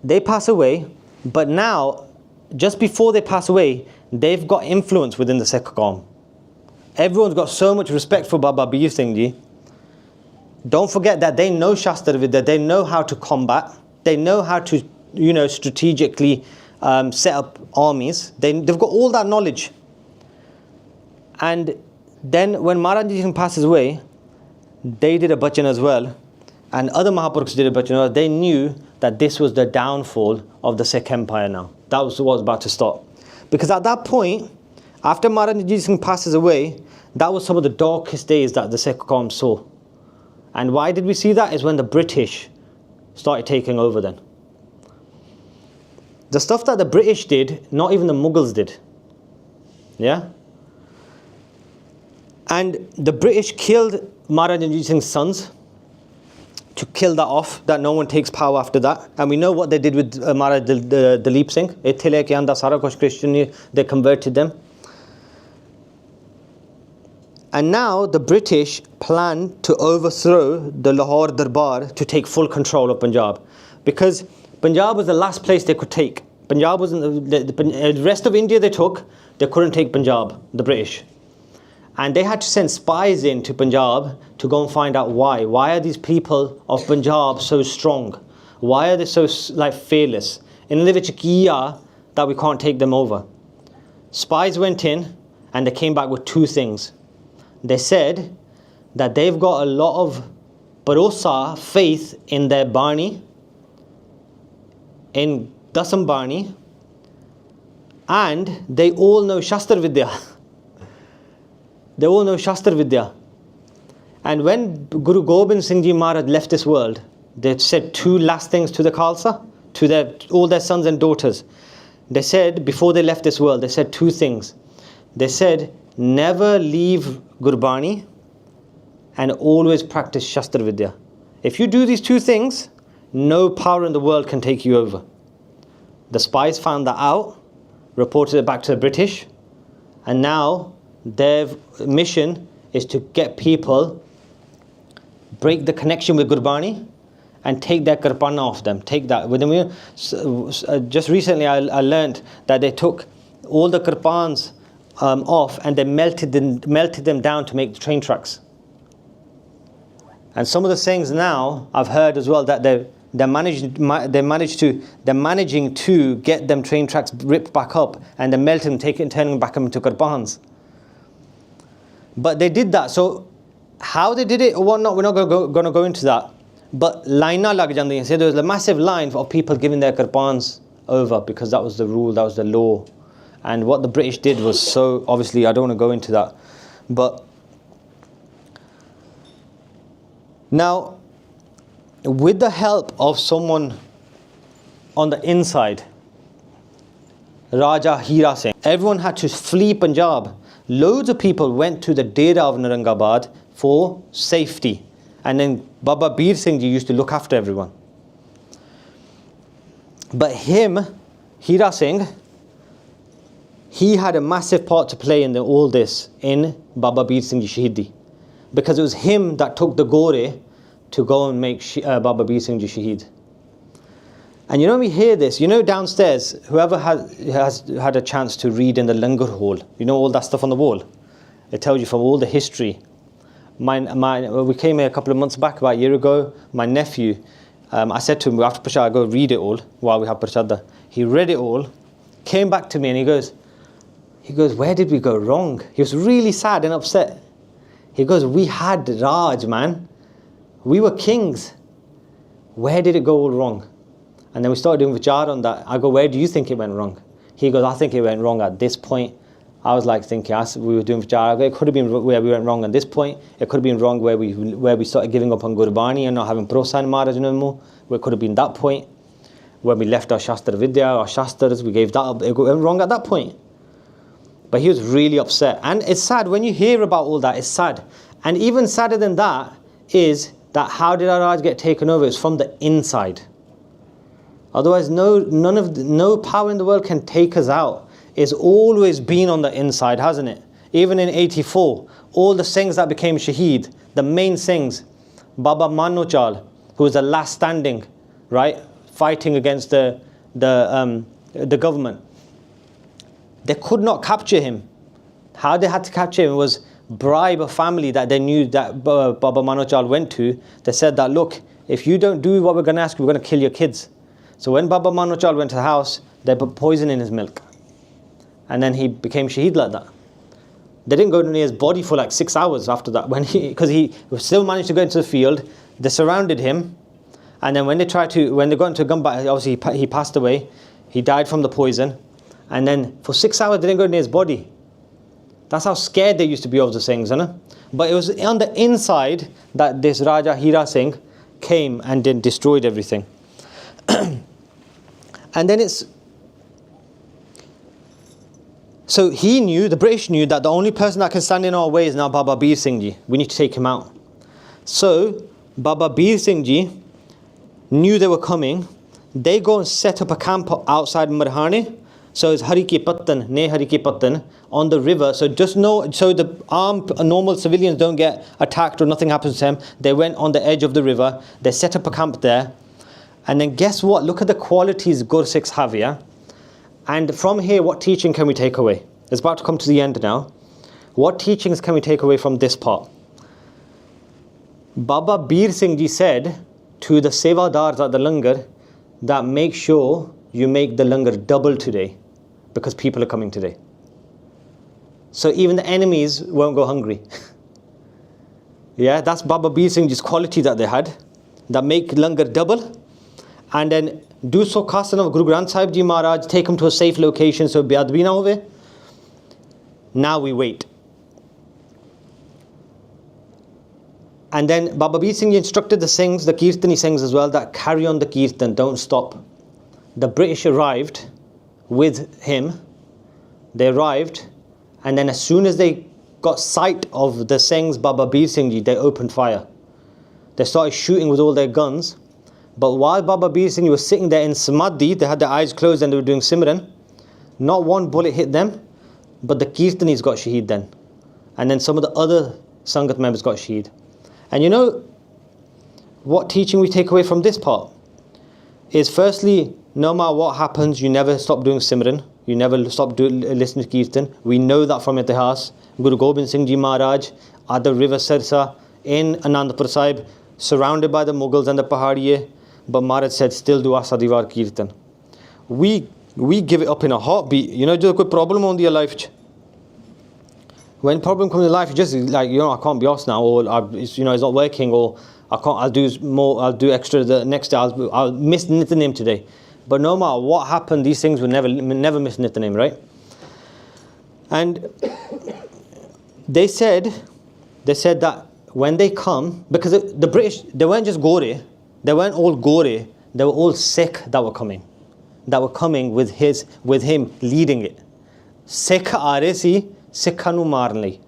Speaker 1: They pass away, but now, just before they pass away, they've got influence within the Sikh Qaum. Everyone's got so much respect for Baba Bir Singh Ji. Don't forget that they know Shastra Vidya, they know how to combat, they know how to, strategically set up armies. They've got all that knowledge. And then when Maharaj Ji passes away, they did a bhajan as well, and other Mahapurukhs did a bhajan as well. They knew that this was the downfall of the Sikh Empire now. That was what was about to start. Because at that point, after Maharaj Ji passes away, that was some of the darkest days that the Sikh Qaum saw. And why did we see that? Is when the British started taking over then. The stuff that the British did, not even the Mughals did. Yeah? And the British killed Maharaj Ranjit Singh's sons to kill that off, that no one takes power after that. And we know what they did with Maharaj Dalip Singh. Ithile ke anda sara kuch Christian, they converted them. And now the British plan to overthrow the Lahore Darbar to take full control of Punjab. Because Punjab was the last place they could take. Punjab was the rest of India they took, they couldn't take Punjab, the British. And they had to send spies into Punjab to go and find out why. Why are these people of Punjab so strong? Why are they so fearless? In the Vichikiya that we can't take them over. Spies went in and they came back with two things. They said that they've got a lot of bharosa, faith in their Bani, in Dasam Bani, and they all know Shastra Vidya. They all know Shastra Vidya. And when Guru Gobind Singh Ji Maharaj left this world, they said two last things to the Khalsa, to all their sons and daughters. They said, before they left this world, they said two things. They said, never leave Gurbani and always practice Shastra Vidya. If you do these two things, no power in the world can take you over. The spies found that out, reported it back to the British, and now their mission is to get people, break the connection with Gurbani and take their Kirpana off them. Take that. Just recently I learned that they took all the Kirpans off, and they melted them down to make the train tracks. And some of the sayings now I've heard as well that they're managing to get them train tracks ripped back up, and they melt them, turning them back into Qurbans. But they did that. So how they did it or whatnot, we're not going to go into that. But lina lag jandiyan. So there was a massive line of people giving their Qurbans over, because that was the rule, that was the law. And what the British did was so, obviously I don't want to go into that. But now, with the help of someone on the inside, Raja Hira Singh, everyone had to flee Punjab. Loads of people went to the dera of Narangabad for safety. And then Baba Bir Singh Ji used to look after everyone. But him, Hira Singh, he had a massive part to play in all this, in Baba Bir Singh Ji Shahidi. Because it was him that took the gore to go and make Baba Bir Singh Ji Shaheed. And you know, we hear this, you know, downstairs, whoever has had a chance to read in the Langar hall, you know, all that stuff on the wall, it tells you from all the history. We came here a couple of months back, about a year ago. My nephew, I said to him, after Parchar, I go read it all while we have Parchar. He read it all, came back to me, and he goes, where did we go wrong? He was really sad and upset. He goes, we had Raj, man. We were kings. Where did it go all wrong? And then we started doing vichar on that. I go, where do you think it went wrong? He goes, I think it went wrong at this point. I was like thinking, we were doing vichar. I go, it could have been where we went wrong at this point. It could have been wrong where we started giving up on Gurbani and not having Prosan Maharaj no more. It could have been that point. When we left our Shastra Vidya, our Shastras, we gave that up. It went wrong at that point. But he was really upset. And it's sad, when you hear about all that, it's sad. And even sadder than that is that how did our Raj get taken over? It's from the inside. Otherwise, no power in the world can take us out. It's always been on the inside, hasn't it? Even in 84, all the Singhs that became Shaheed, the main Singhs, Baba Manochal, who was the last standing, right, fighting against the government. They could not capture him. How they had to capture him was bribe a family that they knew that Baba Manochal went to. They said that, look, if you don't do what we're going to ask you, we're going to kill your kids. So when Baba Manochal went to the house, they put poison in his milk. And then he became Shaheed like that. They didn't go near his body for like 6 hours after that, because he still managed to go into the field. They surrounded him, and then when they got into a gun battle, obviously he passed away. He died from the poison, and then for 6 hours they didn't go near his body. That's how scared they used to be of the Singhs, isn't it? But it was on the inside that this Raja Hira Singh came and then destroyed everything. And then so he knew, the British knew, that the only person that can stand in our way is now Baba Bir Singh Ji. We need to take him out. So Baba Bir Singh Ji knew they were coming. They go and set up a camp outside Marhane. So it's Hari Ki Pattan, Ne Hari Ki Pattan, on the river. So so the armed normal civilians don't get attacked or nothing happens to them. They went on the edge of the river. They set up a camp there. And then guess what? Look at the qualities Gursikhs have here. And from here, what teaching can we take away? It's about to come to the end now. What teachings can we take away from this part? Baba Bir Singh Ji said to the sevadars at the Langar that make sure you make the Langar double today, because people are coming today. So even the enemies won't go hungry. Yeah, that's Baba Bir Singh Ji's quality that they had, that make Langar double. And then do so Khasan of Guru Granth Sahib Ji Maharaj, take him to a safe location so beadbi na hove. Now we wait. And then Baba Bir Singh Ji instructed the Singhs, the Kirtani Singhs as well, that carry on the Kirtan, don't stop. The British arrived with him. They arrived, and then as soon as they got sight of the Singhs, Baba Bir Singh Ji, they opened fire. They started shooting with all their guns. But while Baba Bir Singh Ji was sitting there in Samadhi, they had their eyes closed and they were doing Simran, not one bullet hit them, but the Kirtanis got Shaheed then. And then some of the other Sangat members got Shaheed. And you know what teaching we take away from this part? Is firstly, no matter what happens, you never stop doing Simran. You never stopped listening to Kirtan. We know that from Itihas. Guru Gobind Singh Ji Maharaj at the river Sirsa in Anandpur Sahib, surrounded by the Mughals and the Pahadiye, but Maharaj said, still do Asa Divar Kirtan. We give it up in a heartbeat. You know, there's a problem on your life. When problem comes in life, you just like, you know, I can't be asked now, or it's, you know, it's not working, or I can't. I'll do more. I'll do extra the next day. I'll miss Nitnem today. But no matter what happened, these things will never miss Nitnem, right? And they said that when they come, because the British, they weren't just Gore, they weren't all Gore, they were all Sikh that were coming with him leading it. Sikh aare si Sikha nu marn lai.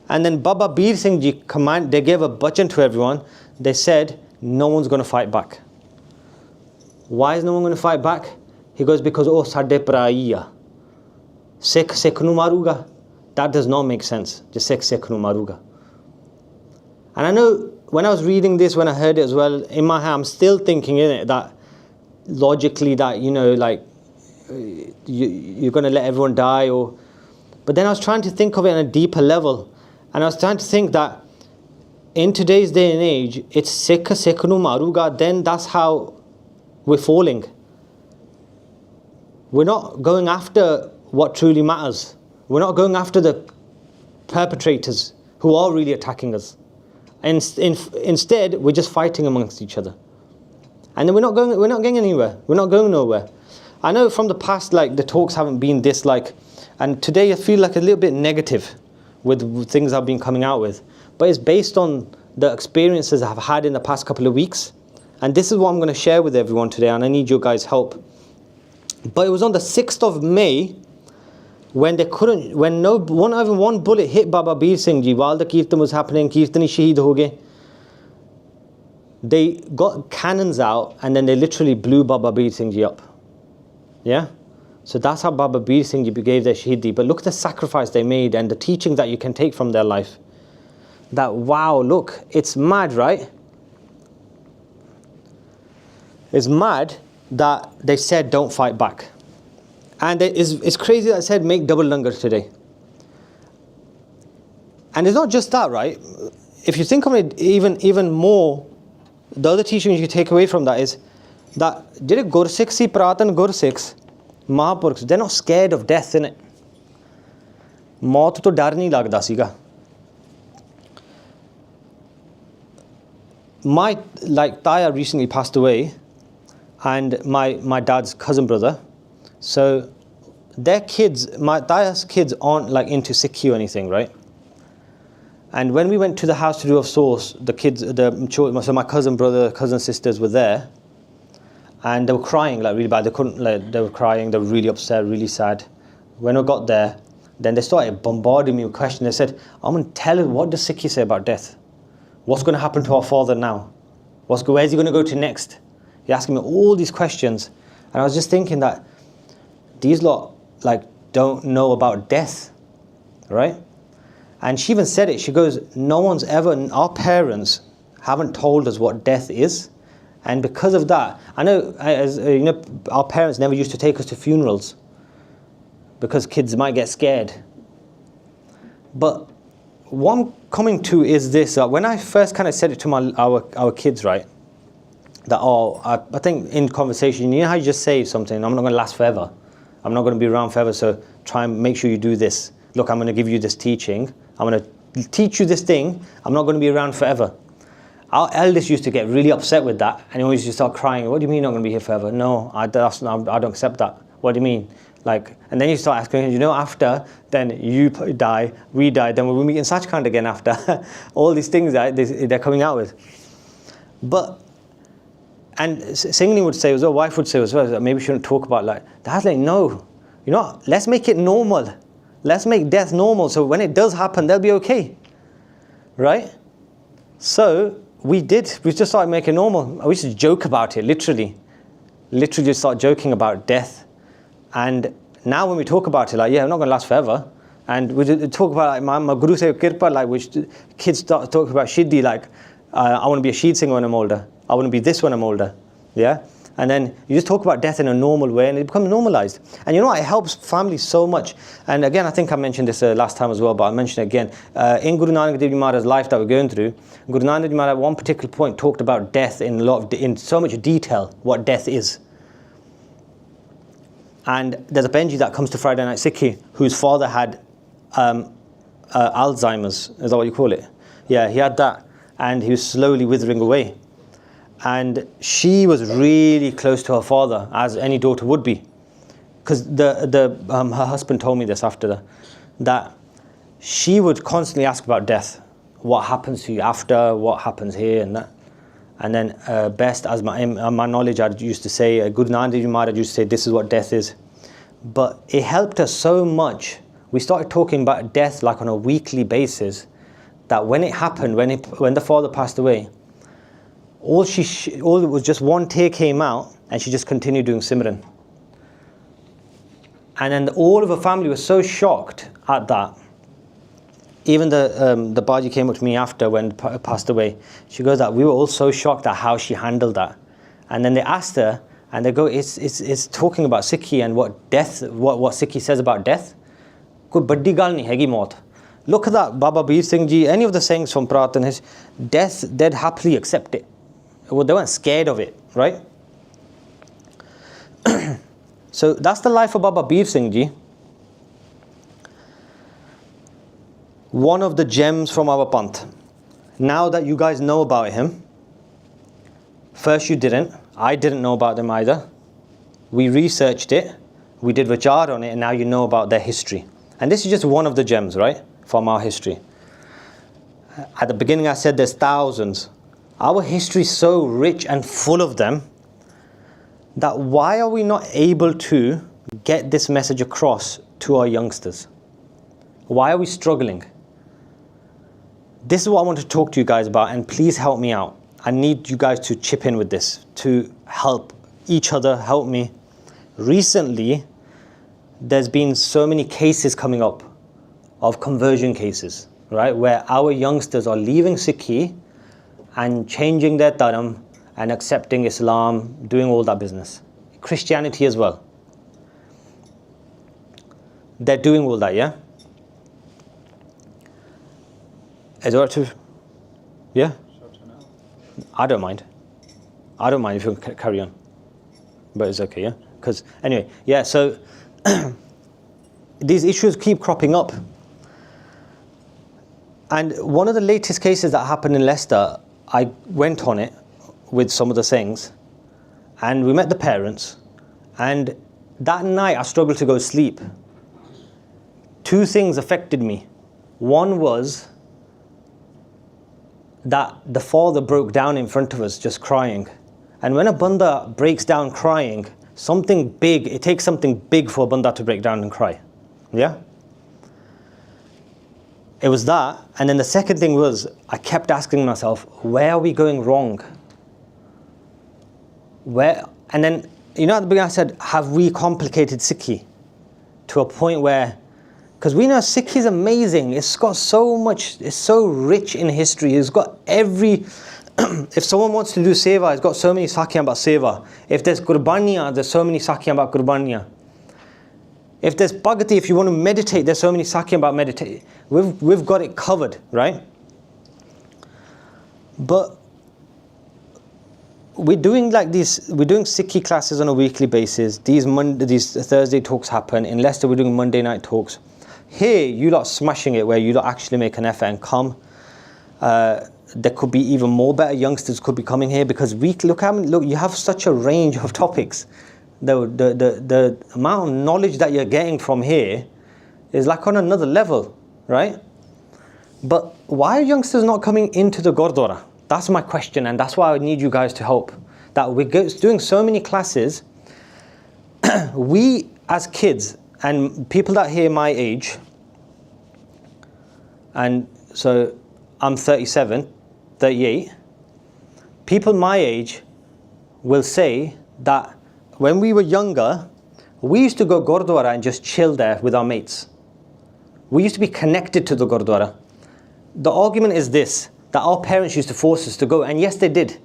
Speaker 1: And then Baba Bir Singh Ji they gave a bachan to everyone. They said, no one's going to fight back. Why is no one going to fight back? He goes, because oh sade paraiya. Sikh nu maruga. That does not make sense. Just Sikh nu maruga. And I know when I was reading this, when I heard it as well, in my head, I'm still thinking in it that logically that, you know, like you're going to let everyone die, but then I was trying to think of it on a deeper level, and I was trying to think that in today's day and age, it's Sikh nu maruga. Then that's how we're falling. We're not going after what truly matters. We're not going after the perpetrators who are really attacking us. And instead, we're just fighting amongst each other. And then we're not going anywhere. We're not going nowhere. I know from the past, like, the talks haven't been this, like, and today I feel like a little bit negative with things I've been coming out with. But it's based on the experiences I've had in the past couple of weeks. And this is what I'm going to share with everyone today, and I need your guys' help. But it was on the 6th of May, when not even one bullet hit Baba Bir Singh Ji while the Kirtan was happening. Kirtan hi shaheed ho gaye. They got cannons out, and then they literally blew Baba Bir Singh Ji up. Yeah? So that's how Baba Bir Singh Ji gave their Shahidi. But look at the sacrifice they made and the teaching that you can take from their life. That, wow, look, it's mad, right? It's mad that they said don't fight back. And it's crazy that I said make double langar today. And it's not just that, right? If you think of it even more, the other teaching you can take away from that is that jehde Gursikhs si Pratan Gursikhs, Mahapurkhs, they're not scared of death, innit? Maut to dar nahi lagda siga. My Taya recently passed away, and my dad's cousin brother. So their kids, my Taya's kids aren't like into Sikhi or anything, right? And when we went to the house to do of source, the kids, so my cousin brother, cousin sisters were there, and they were crying like really bad. They couldn't, like, they were crying, they were really upset, really sad. When we got there, then they started bombarding me with questions. They said, Aman, tell us, what does Sikhi say about death? What's going to happen to our father now? Where's he going to go to next? He's asking me all these questions. And I was just thinking that these lot like don't know about death, right? And she even said it. She goes, our parents haven't told us what death is. And because of that, I know, you know, our parents never used to take us to funerals because kids might get scared. But what I'm coming to is this. When I first kind of said it to our kids, right, that, I think in conversation, you know how you just say something, I'm not going to last forever. I'm not going to be around forever, so try and make sure you do this. Look, I'm going to give you this teaching. I'm going to teach you this thing. I'm not going to be around forever. Our eldest used to get really upset with that, and he always used to start crying. What do you mean you're not going to be here forever? No, I don't accept that. What do you mean? Like, and then you start asking, you know, after, then you die, we die, then we'll meet in Sachkhand again after. All these things that they're coming out with. But, and Singh would say, or wife would say as well, that maybe we shouldn't talk about like, that's like, no, you know, let's make it normal. Let's make death normal, so when it does happen, they'll be okay, right? So we just started making normal. We used to joke about it, literally just start joking about death. And now when we talk about it, like, yeah, I'm not going to last forever. And we talk about, like, my Guru say Kirpa, like, which kids start talking about Shahidi, like, I want to be a Shahid Singh when I'm older. I want to be this when I'm older. Yeah? And then you just talk about death in a normal way and it becomes normalized. And you know what, it helps families so much. And again, I think I mentioned this last time as well, but I'll mention it again. In Guru Nanak Dev Ji Maharaj's life that we're going through, Guru Nanak Dev Ji Maharaj at one particular point talked about death in so much detail, what death is. And there's a Benji that comes to Friday Night Sikhi whose father had Alzheimer's, is that what you call it? Yeah, he had that and he was slowly withering away. And she was really close to her father, as any daughter would be. Because her husband told me this after that she would constantly ask about death. What happens to you after, what happens here and that. And then best, as my knowledge, I used to say, Guru Nanak Dev Ji Maharaj used to say, this is what death is. But it helped us so much. We started talking about death like on a weekly basis, that when it happened, when the father passed away, all it was just one tear came out and she just continued doing Simran. And then all of her family was so shocked at that. Even the Baji came up to me after when passed away. She goes that we were all so shocked at how she handled that. And then they asked her and they go, it's talking about Sikhi and what death, what Sikhi says about death. Koi baddi gal nahi hegi maut. Look at that, Baba Bir Singh Ji, any of the sayings from Pratan, his death, they'd happily accept it. Well, they weren't scared of it, right? So that's the life of Baba Bir Singh Ji. One of the gems from our Panth. Now that you guys know about him, first you didn't, I didn't know about them either. We researched it, we did vichar on it, and now you know about their history. And this is just one of the gems, right, from our history. At the beginning I said there's thousands. Our history is so rich and full of them that why are we not able to get this message across to our youngsters? Why are we struggling? This is what I want to talk to you guys about, and please help me out. I need you guys to chip in with this, to help each other, help me. Recently, there's been so many cases coming up of conversion cases, right? Where our youngsters are leaving Sikhi and changing their dharam and accepting Islam, doing all that business. Christianity as well. They're doing all that, yeah? Is it right to, yeah? I don't mind. I don't mind if you carry on. But it's okay, yeah? Because, anyway, yeah, so these issues keep cropping up. And one of the latest cases that happened in Leicester, I went on it with some of the things, and we met the parents, and that night I struggled to go to sleep. Two things affected me. One was that the father broke down in front of us just crying. And when a banda breaks down crying, something big, it takes something big for a banda to break down and cry. Yeah? It was that. And then the second thing was, I kept asking myself, where are we going wrong? Where? And then, you know, at the beginning I said, have we complicated Sikhi to a point where, because we know Sikhi is amazing. It's got so much, it's so rich in history. It's got every, if someone wants to do seva, it's got so many sakhiyaan about seva. If there's Gurbaniya, there's so many sakhiyaan about Gurbaniya. If there's Bhagati, if you want to meditate, there's so many sakhiyaan about meditate. We've got it covered, right? But we're doing like these, we're doing Sikhi classes on a weekly basis. These Thursday talks happen. In Leicester, we're doing Monday night talks. Here, you lot smashing it where you lot actually make an effort and come. There could be even more better youngsters could be coming here because look, you have such a range of topics. The amount of knowledge that you're getting from here is like on another level, right? But why are youngsters not coming into the Gurdwara? That's my question, and that's why I need you guys to help. That we're doing so many classes. We as kids and people that here my age, and so I'm 37, 38, people my age will say that when we were younger, we used to go Gurdwara and just chill there with our mates. We used to be connected to the Gurdwara. The argument is this, that our parents used to force us to go, and yes they did.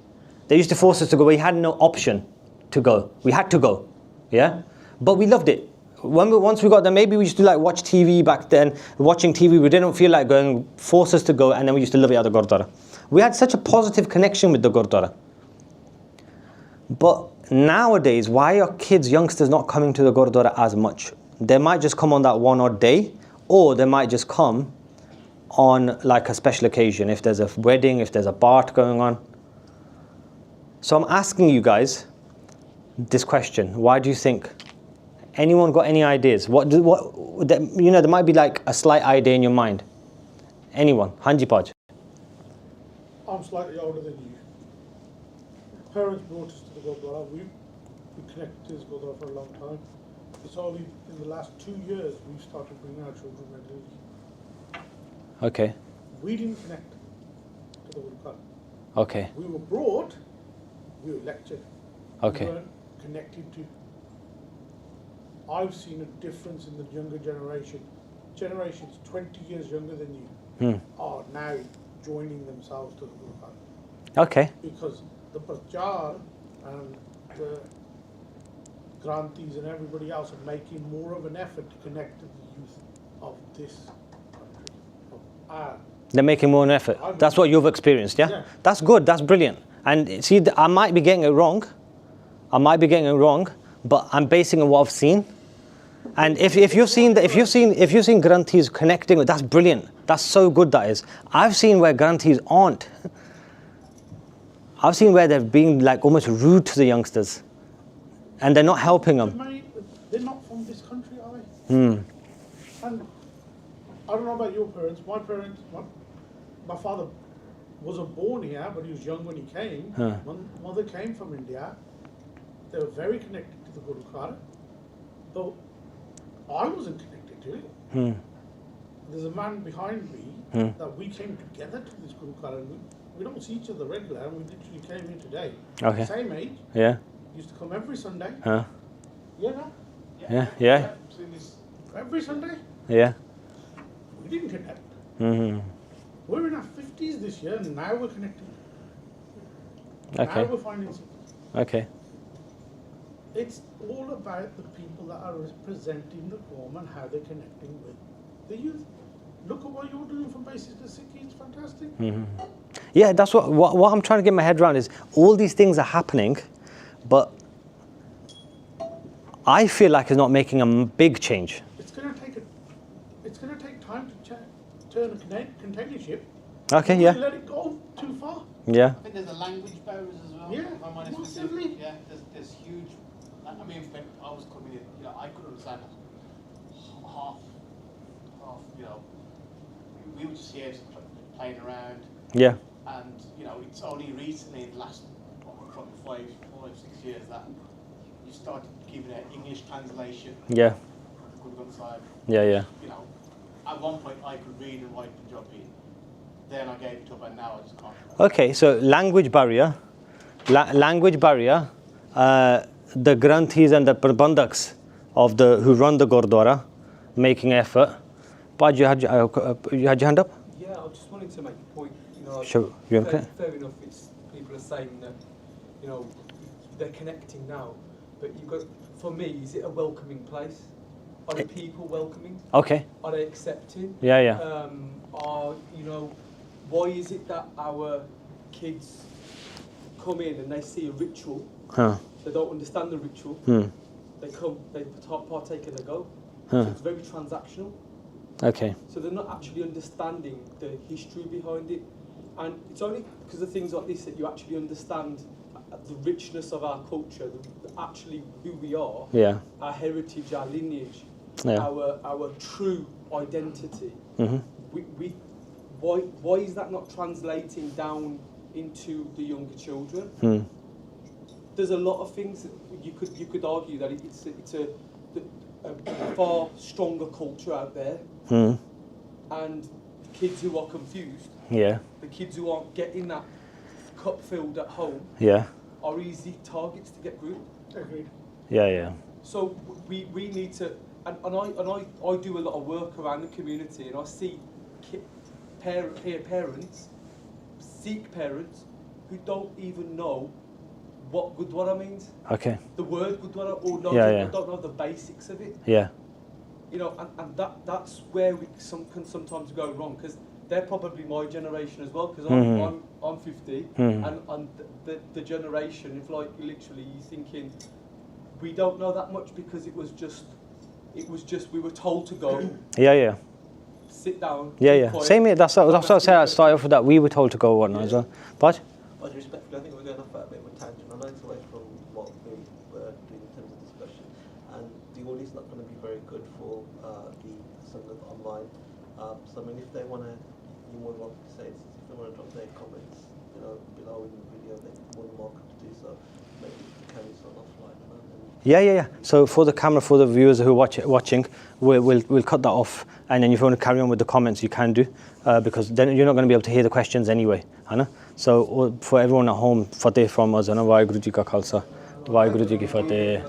Speaker 1: They used to force us to go, we had no option. to go. We had to go, yeah? But we loved it. Once we got there, maybe we used to like watch TV back then. Watching TV, we didn't feel like going, force us to go, and then we used to love it at the Gurdwara. We had such a positive connection with the Gurdwara. But nowadays, why are kids, youngsters not coming to the Gurdwara as much? They might just come on that one odd day, or they might just come on like a special occasion, if there's a wedding, if there's a part going on. So I'm asking you guys this question. Why do you think? Anyone got any ideas? You know, there might be like a slight idea in your mind. Anyone? Hanji Paj.
Speaker 2: I'm slightly older than you. Parents brought us to the Gurdwara. We connected to this Gurdwara for a long time. It's only in the last 2 years we've started bringing our children regularly.
Speaker 1: Okay.
Speaker 2: We didn't connect to the Gurdwara.
Speaker 1: Okay.
Speaker 2: We were brought, we were lectured.
Speaker 1: Okay.
Speaker 2: We weren't connected to. I've seen a difference in the younger generation. Generations 20 years younger than you are now joining themselves to the Gurdwara.
Speaker 1: Okay.
Speaker 2: Because the Parchar and the Granthis and everybody else are making more of an effort to connect to the youth of this country.
Speaker 1: They're making more an effort. That's what you've experienced, yeah? That's good. That's brilliant. And see, I might be getting it wrong. But I'm basing on what I've seen. And if you've seen Granthis connecting with, that's brilliant. That's so good, that is. I've seen where Granthis aren't. I've seen where they're being like almost rude to the youngsters, and they're not helping them.
Speaker 2: They're not from this country, are they? And I don't know about your parents. My parents, my father wasn't born here, but he was young when he came. My mother came from India. They were very connected to the Gurdwara, though I wasn't connected to it. There's a man behind me that we came together to this Gurdwara. We don't see each other regular, and we literally came here today.
Speaker 1: Okay.
Speaker 2: Same age.
Speaker 1: Yeah.
Speaker 2: Used to come every Sunday.
Speaker 1: Huh?
Speaker 2: Yeah, no?
Speaker 1: Yeah.
Speaker 2: Every Sunday.
Speaker 1: Yeah.
Speaker 2: We didn't connect. We're in our 50s this year, and now we're connecting.
Speaker 1: Okay.
Speaker 2: Now we're finding something.
Speaker 1: Okay.
Speaker 2: It's all about the people that are representing the form and how they're connecting with the youth. Look at what you're doing for Basic to Sikhi, it's fantastic.
Speaker 1: Yeah, that's what I'm trying to get my head around is all these things are happening, but I feel like it's not making a big change.
Speaker 2: It's going to take time to turn a container ship.
Speaker 1: Okay, yeah.
Speaker 2: Let it go too far.
Speaker 1: Yeah.
Speaker 3: I think there's a language barriers as well.
Speaker 2: Yeah,
Speaker 3: if I'm honest with
Speaker 2: massively.
Speaker 3: you. Yeah, there's huge. I mean, when I was coming in, I couldn't understand half. We were just here playing around.
Speaker 1: Yeah.
Speaker 3: And it's only recently in the last five, 6 years that you started giving an English translation.
Speaker 1: Yeah.
Speaker 3: Side.
Speaker 1: Yeah.
Speaker 3: At one point I could read and write Punjabi. Then I gave it up, and now I just can't.
Speaker 1: Okay, so language barrier. The Granthis and the Prabandhaks who run the Gurdwara making effort. Bhai, you had your hand up?
Speaker 4: Yeah, I just wanted to make a point.
Speaker 1: Sure.
Speaker 4: Fair enough. It's people are saying that they're connecting now, but for me, is it a welcoming place? Are the people welcoming?
Speaker 1: Okay.
Speaker 4: Are they accepting?
Speaker 1: Yeah.
Speaker 4: Why is it that our kids come in and they see a ritual? They don't understand the ritual. They come, they partake and they go. So it's very transactional.
Speaker 1: Okay.
Speaker 4: So they're not actually understanding the history behind it. And it's only because of things like this that you actually understand the richness of our culture, actually who we are, our heritage, our lineage, our true identity. Why is that not translating down into the younger children? There's a lot of things that you could argue that it's a far stronger culture out there, and kids who are confused, the kids who aren't getting that cup filled at home, are easy targets to get grouped.
Speaker 2: Agreed.
Speaker 1: Yeah.
Speaker 4: So we need to, and I do a lot of work around the community, and I see parents, Sikh parents, who don't even know what Gurdwara means.
Speaker 1: Okay.
Speaker 4: The word Gurdwara, or not,
Speaker 1: Yeah.
Speaker 4: don't know the basics of it.
Speaker 1: Yeah.
Speaker 4: You know, and that's where we can sometimes go wrong, because they're probably my generation as well, because I'm 50, and the generation, if like literally you're thinking, we don't know that much because it was just we were told to go.
Speaker 1: Yeah.
Speaker 4: Sit down.
Speaker 1: Yeah.
Speaker 4: Quiet.
Speaker 1: Same here. That's what I said. I started off with that. We were told to go one as well. But
Speaker 5: Respectfully, I think we're going off at a bit of a tangent. I know it's away from what we were doing in terms of discussion, and the audio's not going to be very good for the Sangat online. So I mean, if they want to, you're more than welcome to say, if they want to drop their comments, below in the video, they're more than welcome to do so. Maybe the camera's on offline.
Speaker 1: Yeah. So for the camera, for the viewers who are watching, we'll cut that off, and then if you want to carry on with the comments, you can do, because then you're not going to be able to hear the questions anyway, है ना? So for everyone at home, fateh from us, है ना? वाहिगुरु जी का खालसा, वाहिगुरु जी की फतेह.